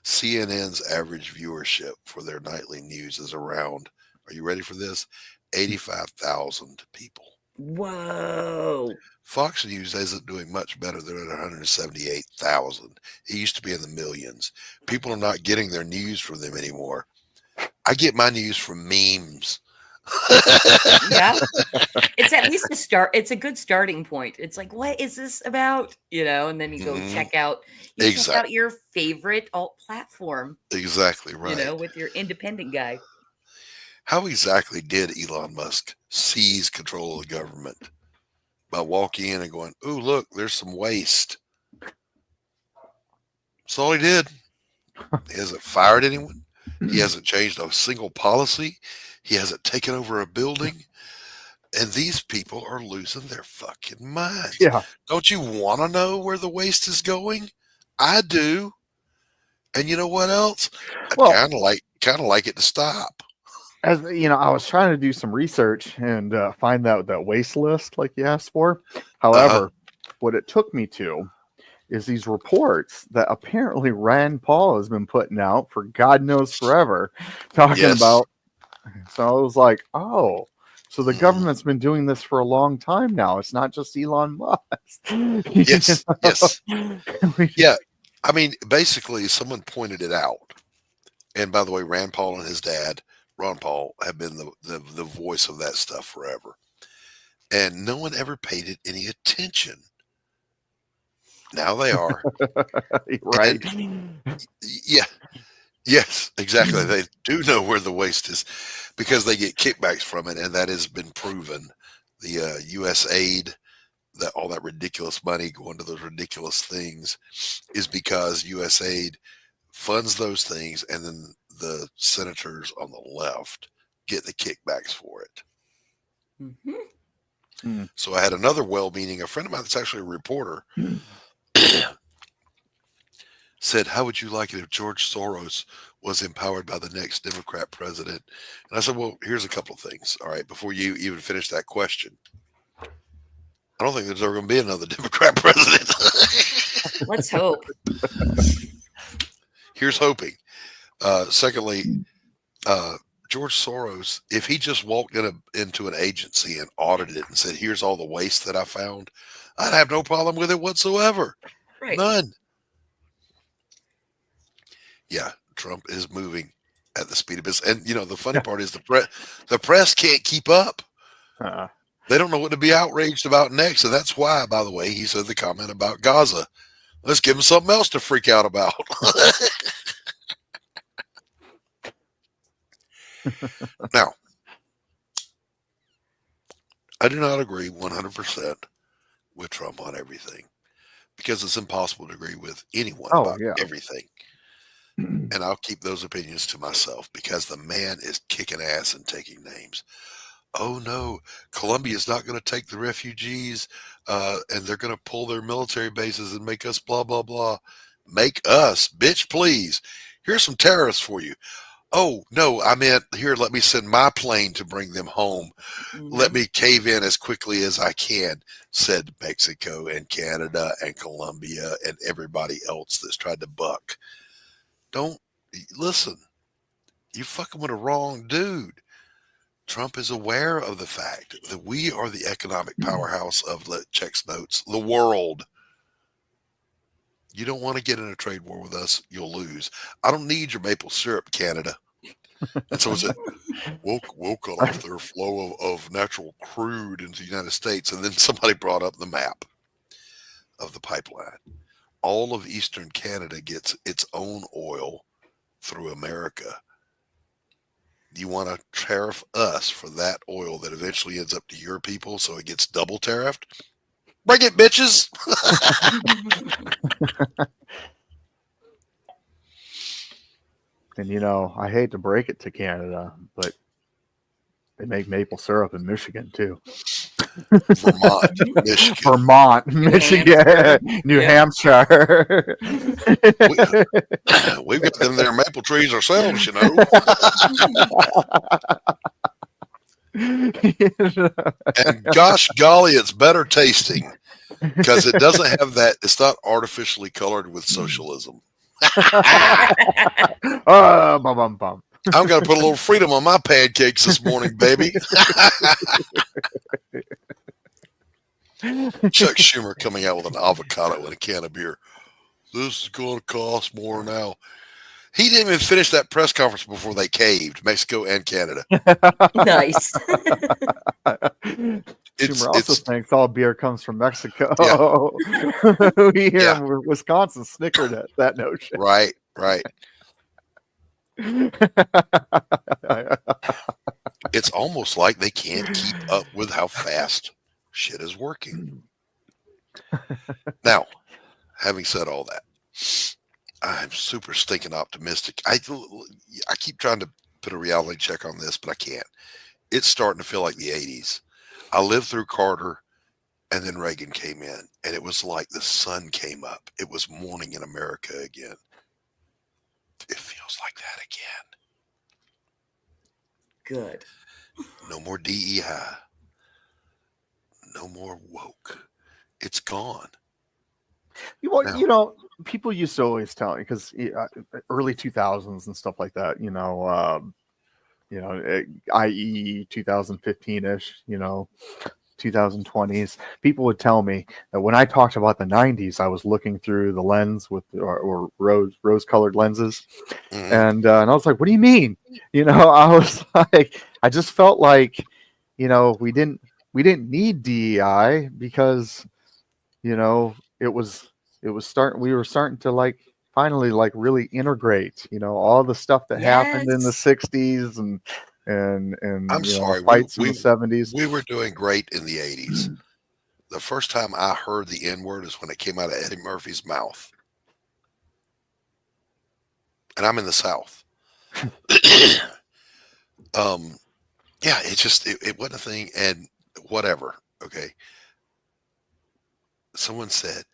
CNN's average viewership for their nightly news is around, are you ready for this? 85,000 people. Whoa. Fox News isn't doing much better. They're at 178,000. It used to be in the millions. People are not getting their news from them anymore. I get my news from memes. Yeah. It's at least a start. It's a good starting point. It's like, what is this about? You know, and then you go check out your favorite alt platform. Exactly right. You know, with your independent guy. How exactly did Elon Musk seize control of the government? By walking in and going, "Ooh, look, there's some waste." That's all he did. He hasn't fired anyone. He hasn't changed a single policy. He hasn't taken over a building. And these people are losing their fucking minds. Yeah. Don't you want to know where the waste is going? I do. And you know what else? I kind of like it to stop. As you know, I was trying to do some research and find out that waste list like you asked for. However, what it took me to is these reports that apparently Rand Paul has been putting out for God knows forever, talking about. So I was like, oh, so the government's been doing this for a long time now. It's not just Elon Musk. Yes, yes. Yeah. I mean, basically, someone pointed it out. And by the way, Rand Paul and his dad, Ron Paul, have been the voice of that stuff forever. And no one ever paid it any attention. Now they are. Right. And, yeah. Yes, exactly. They do know where the waste is because they get kickbacks from it. And that has been proven. The U.S. aid, all that ridiculous money going to those ridiculous things is because U.S. aid funds those things. And then the senators on the left get the kickbacks for it. Mm-hmm. So I had another well-meaning, a friend of mine that's actually a reporter said, how would you like it if George Soros was empowered by the next Democrat president? And I said, well, here's a couple of things. All right, before you even finish that question, I don't think there's ever going to be another Democrat president. Let's hope. Here's hoping. Secondly, George Soros, if he just walked into an agency and audited it and said, here's all the waste that I found, I'd have no problem with it whatsoever. Right. None. Yeah, Trump is moving at the speed of business. And, you know, the funny part is the press can't keep up. They don't know what to be outraged about next. And that's why, by the way, he said the comment about Gaza. Let's give him something else to freak out about. Now, I do not agree 100% with Trump on everything because it's impossible to agree with anyone about everything. And I'll keep those opinions to myself because the man is kicking ass and taking names. Oh no, Colombia is not going to take the refugees and they're going to pull their military bases and make us blah, blah, blah. Make us, bitch, please. Here's some terrorists for you. Oh, no, I meant here, let me send my plane to bring them home. Let me cave in as quickly as I can, said Mexico and Canada and Colombia and everybody else that's tried to buck. Don't listen. You fucking with a wrong dude. Trump is aware of the fact that we are the economic powerhouse of, checks notes, the world. You don't want to get in a trade war with us, you'll lose. I don't need your maple syrup, Canada. And so is it, we'll cut off their flow of natural crude into the United States. And then somebody brought up the map of the pipeline. All of Eastern Canada gets its own oil through America. You want to tariff us for that oil that eventually ends up to your people so it gets double tariffed? Bring it, bitches. And I hate to break it to Canada, but they make maple syrup in Michigan too. Vermont, Michigan, New Hampshire. We've got them there maple trees ourselves, And gosh golly, it's better tasting because it doesn't have that. It's not artificially colored with socialism. I'm going to put a little freedom on my pancakes this morning, baby. Chuck Schumer coming out with an avocado and a can of beer. This is going to cost more now. He didn't even finish that press conference before they caved, Mexico and Canada. Nice. Schumer also thinks all beer comes from Mexico. We here in Wisconsin snickered at that notion. Right. It's almost like they can't keep up with how fast shit is working. Now, having said all that, I'm super stinking optimistic. I keep trying to put a reality check on this, but I can't. It's starting to feel like the 80s. I lived through Carter, and then Reagan came in, and it was like the sun came up. It was morning in America again. It feels like that again. Good. No more DEI. No more woke. It's gone. People used to always tell me because early 2000s and stuff like that, i.e. 2015-ish, 2020s, people would tell me that when I talked about the 90s, I was looking through the lens with or rose-colored lenses. Mm-hmm. And I was like, what do you mean? I was like, I just felt like, we didn't need DEI because, we were starting to finally really integrate, all the stuff that happened in the 60s and I'm sorry, fights in the 70s. We were doing great in the 80s. The first time I heard the N-word is when it came out of Eddie Murphy's mouth. And I'm in the South. It wasn't a thing, and whatever. Okay. Someone said,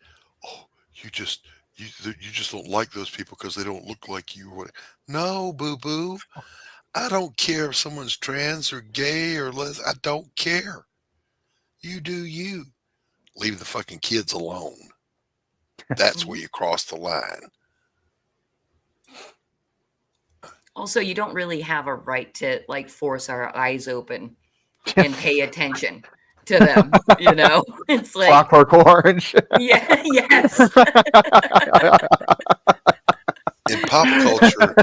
"Oh, you just don't like those people because they don't look like you." Or no, boo-boo. I don't care if someone's trans or gay or less. I don't care. You do you. Leave the fucking kids alone. That's where you cross the line. Also, you don't really have a right to force our eyes open and pay attention to them. It's like Clockwork Orange. Yeah. Yes. In pop culture,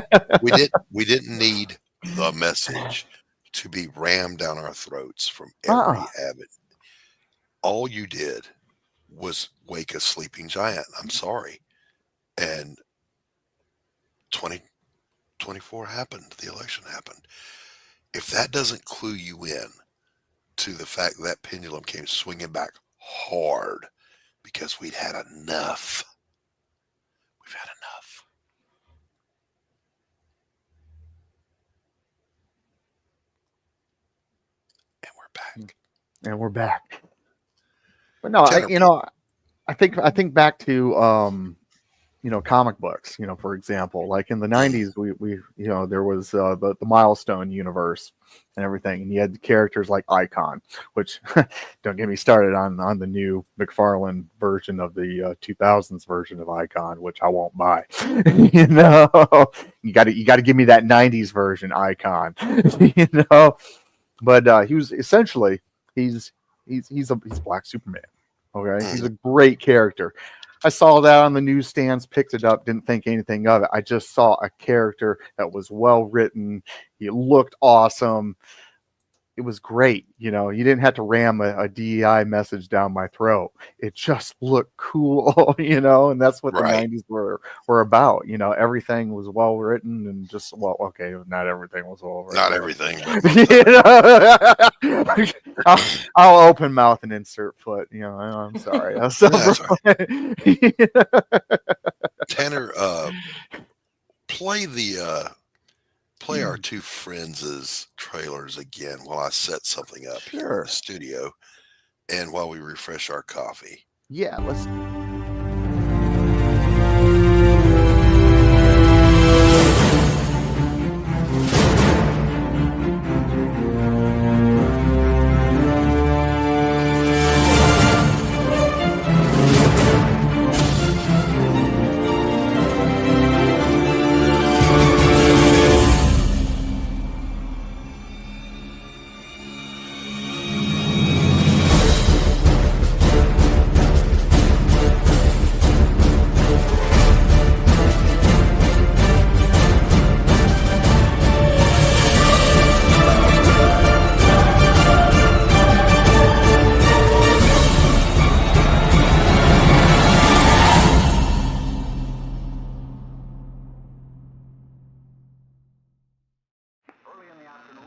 we didn't need the message to be rammed down our throats from every avid. All you did was wake a sleeping giant. I'm sorry. And 2024 happened. The election happened. If that doesn't clue you in to the fact that pendulum came swinging back hard because we'd had enough. We've had enough. And we're back. But no, I think back to comic books, for example, like in the 90s, we there was the Milestone universe and everything, and you had characters like Icon, which don't get me started on the new McFarlane version of the 2000s version of Icon, which I won't buy. you got to give me that 90s version Icon. But he was essentially he's Black Superman. Okay, he's a great character. I saw that on the newsstands, picked it up, didn't think anything of it. I just saw a character that was well written. He looked awesome. It was great. You didn't have to ram a DEI message down my throat. It just looked cool, and that's what the 90s were about. Everything was well written and just, not everything was well written. Not everything. I'll open mouth and insert foot. I'm sorry. Tanner, play our two friends' trailers again while I set something up here in the studio and while we refresh our coffee. Yeah, let's.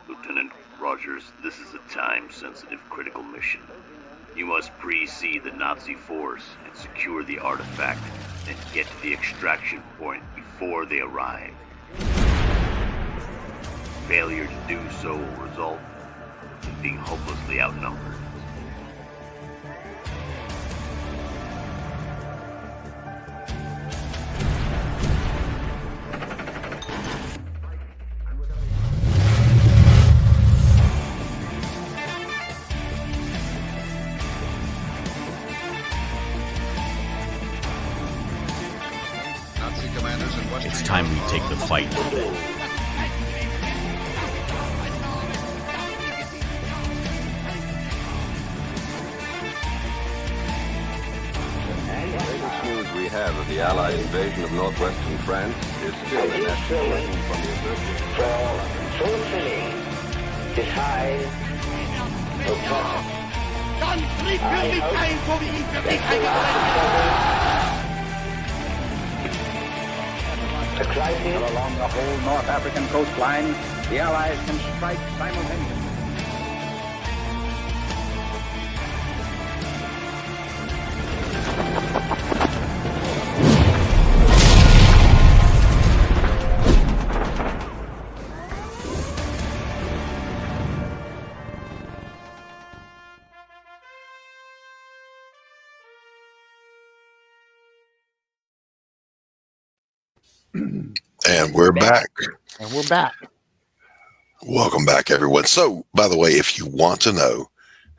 Lieutenant Rogers, this is a time-sensitive critical mission. You must precede the Nazi force and secure the artifact, then get to the extraction point before they arrive. Failure to do so will result in being hopelessly outnumbered. It's time we take the fight to them. The latest news we have of the Allied invasion of northwestern France is still an escalation from the association. For fulfilling his high objective. Along the whole North African coastline, the Allies can strike simultaneously. And we're back. And we're back. Welcome back, everyone. So, by the way, if you want to know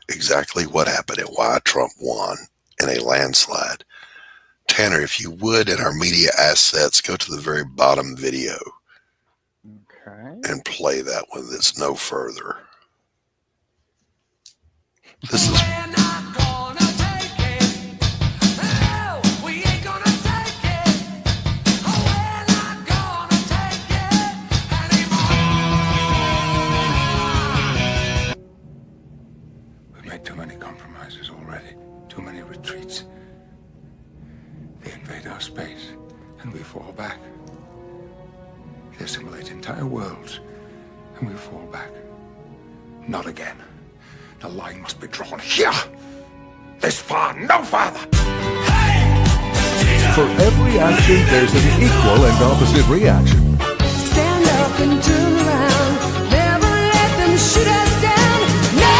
exactly what happened and why Trump won in a landslide, Tanner, if you would, in our media assets, go to the very bottom video and play that one that's no further. This is... Too many compromises already, too many retreats. They invade our space, and we fall back. They assimilate entire worlds, and we fall back. Not again. The line must be drawn here. This far, no farther. For every action, there's an equal and opposite reaction. Stand up and turn around. Never let them shoot us down. Never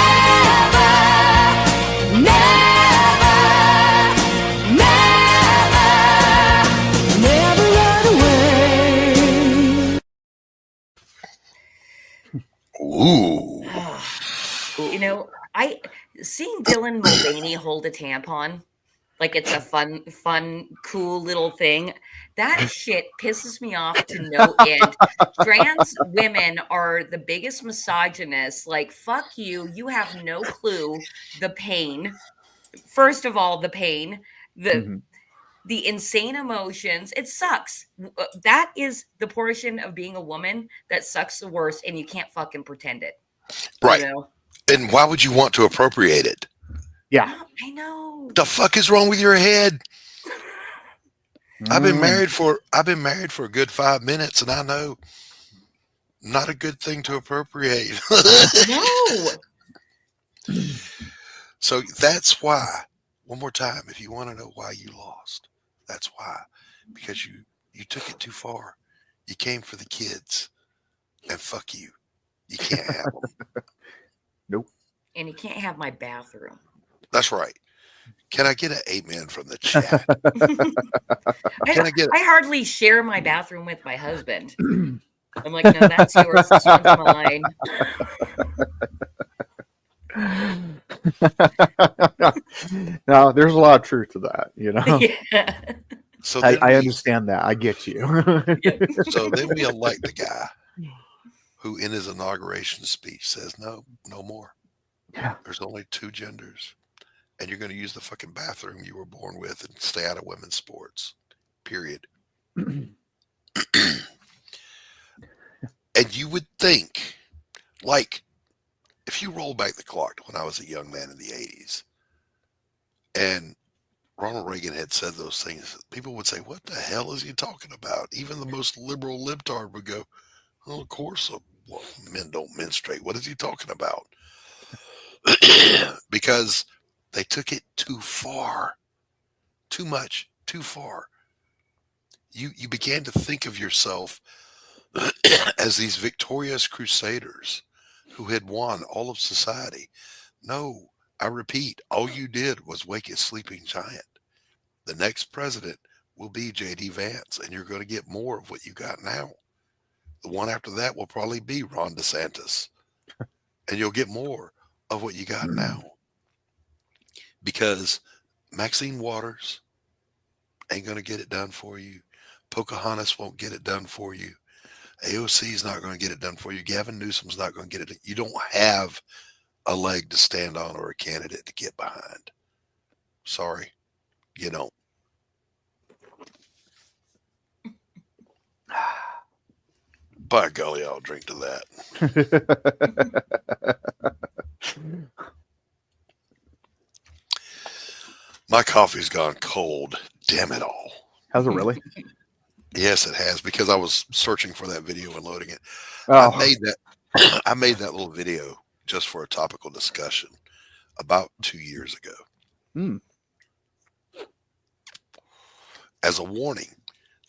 Ooh. You know, seeing Dylan Mulvaney hold a tampon like it's a fun, cool little thing. That shit pisses me off to no end. Trans women are the biggest misogynists. Like, fuck you. You have no clue the pain. First of all, the pain, the insane emotions. It sucks. That is the portion of being a woman that sucks the worst, and you can't fucking pretend it. Right. You know? And why would you want to appropriate it? Yeah. I know. The fuck is wrong with your head? I've been married for a good 5 minutes, and I know not a good thing to appropriate. No. So that's why, one more time, if you want to know why you lost, that's why. Because you took it too far. You came for the kids, and fuck you. You can't have them. Nope. And you can't have my bathroom. That's right. Can I get an amen from the chat? I hardly share my bathroom with my husband. I'm like, no, that's yours. This one's mine. No, there's a lot of truth to that, you know. Yeah. So I understand that. I get you. So then we elect the guy who, in his inauguration speech, says, "No more. Yeah. There's only two genders, and you're going to use the fucking bathroom you were born with and stay out of women's sports. Period." And you would think, like, if you roll back the clock to when I was a young man in the 80s, and Ronald Reagan had said those things, people would say, "What the hell is he talking about?" Even the most liberal libtard would go, "Well, of course, men don't menstruate. What is he talking about?" Because they took it too far, too much, too far. You began to think of yourself as these victorious crusaders who had won all of society. No, I repeat, all you did was wake a sleeping giant. The next president will be J.D. Vance, and you're going to get more of what you got now. The one after that will probably be Ron DeSantis, and you'll get more of what you got now. Because Maxine Waters ain't going to get it done for you. Pocahontas won't get it done for you. AOC is not going to get it done for you. Gavin Newsom's not going to get it. You don't have a leg to stand on or a candidate to get behind. Sorry, you don't. By golly, I'll drink to that. My coffee's gone cold. Damn it all. Has it really? Yes, it has, because I was searching for that video and loading it. Oh. I made that little video just for a topical discussion about 2 years ago. As a warning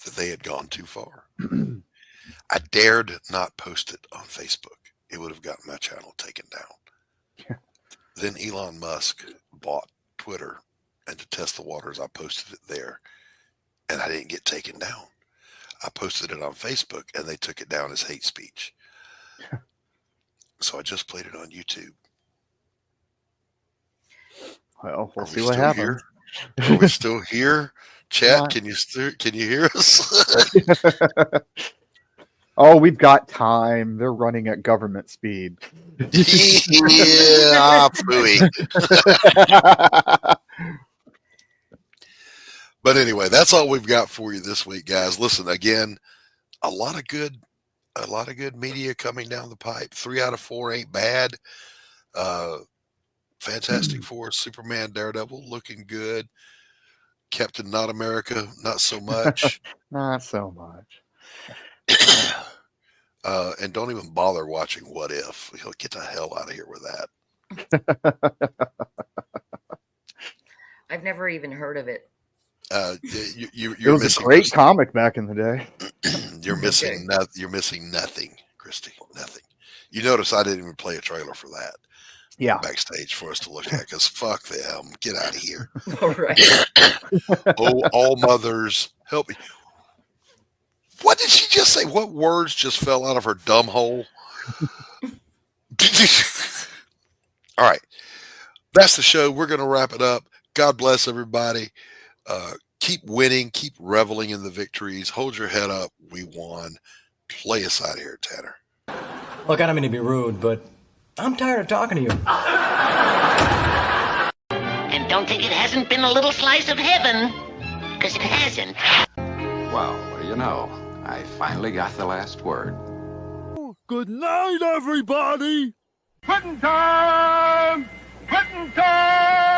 that they had gone too far. I dared not post it on Facebook. It would have gotten my channel taken down. Then Elon Musk bought Twitter, and to test the waters, I posted it there, and I didn't get taken down. I posted it on Facebook, and they took it down as hate speech. So I just played it on YouTube. Well, we'll see what happens. Are we still here? Chat, can you hear us? Oh, we've got time. They're running at government speed. Yeah, phooey. But anyway, that's all we've got for you this week, guys. Listen, again, a lot of good media coming down the pipe. 3 out of 4 ain't bad. Fantastic Four, Superman, Daredevil, looking good. Captain Not America, not so much. Not so much. And don't even bother watching What If. He'll get the hell out of here with that. I've never even heard of it. You're it was a great comic back in the day. You're missing nothing, Christy. Nothing. You notice I didn't even play a trailer for that. Yeah. Backstage for us to look at, because fuck them. Get out of here. All right. Oh, all mothers, help me. What did she just say? What words just fell out of her dumb hole? All right. That's the show. We're going to wrap it up. God bless everybody. Keep winning. Keep reveling in the victories. Hold your head up. We won. Play us out of here, Tanner. Look, I don't mean to be rude, but I'm tired of talking to you. And don't think it hasn't been a little slice of heaven, because it hasn't. Well, what do you know? I finally got the last word. Good night, everybody. Quitting time! Quitting time!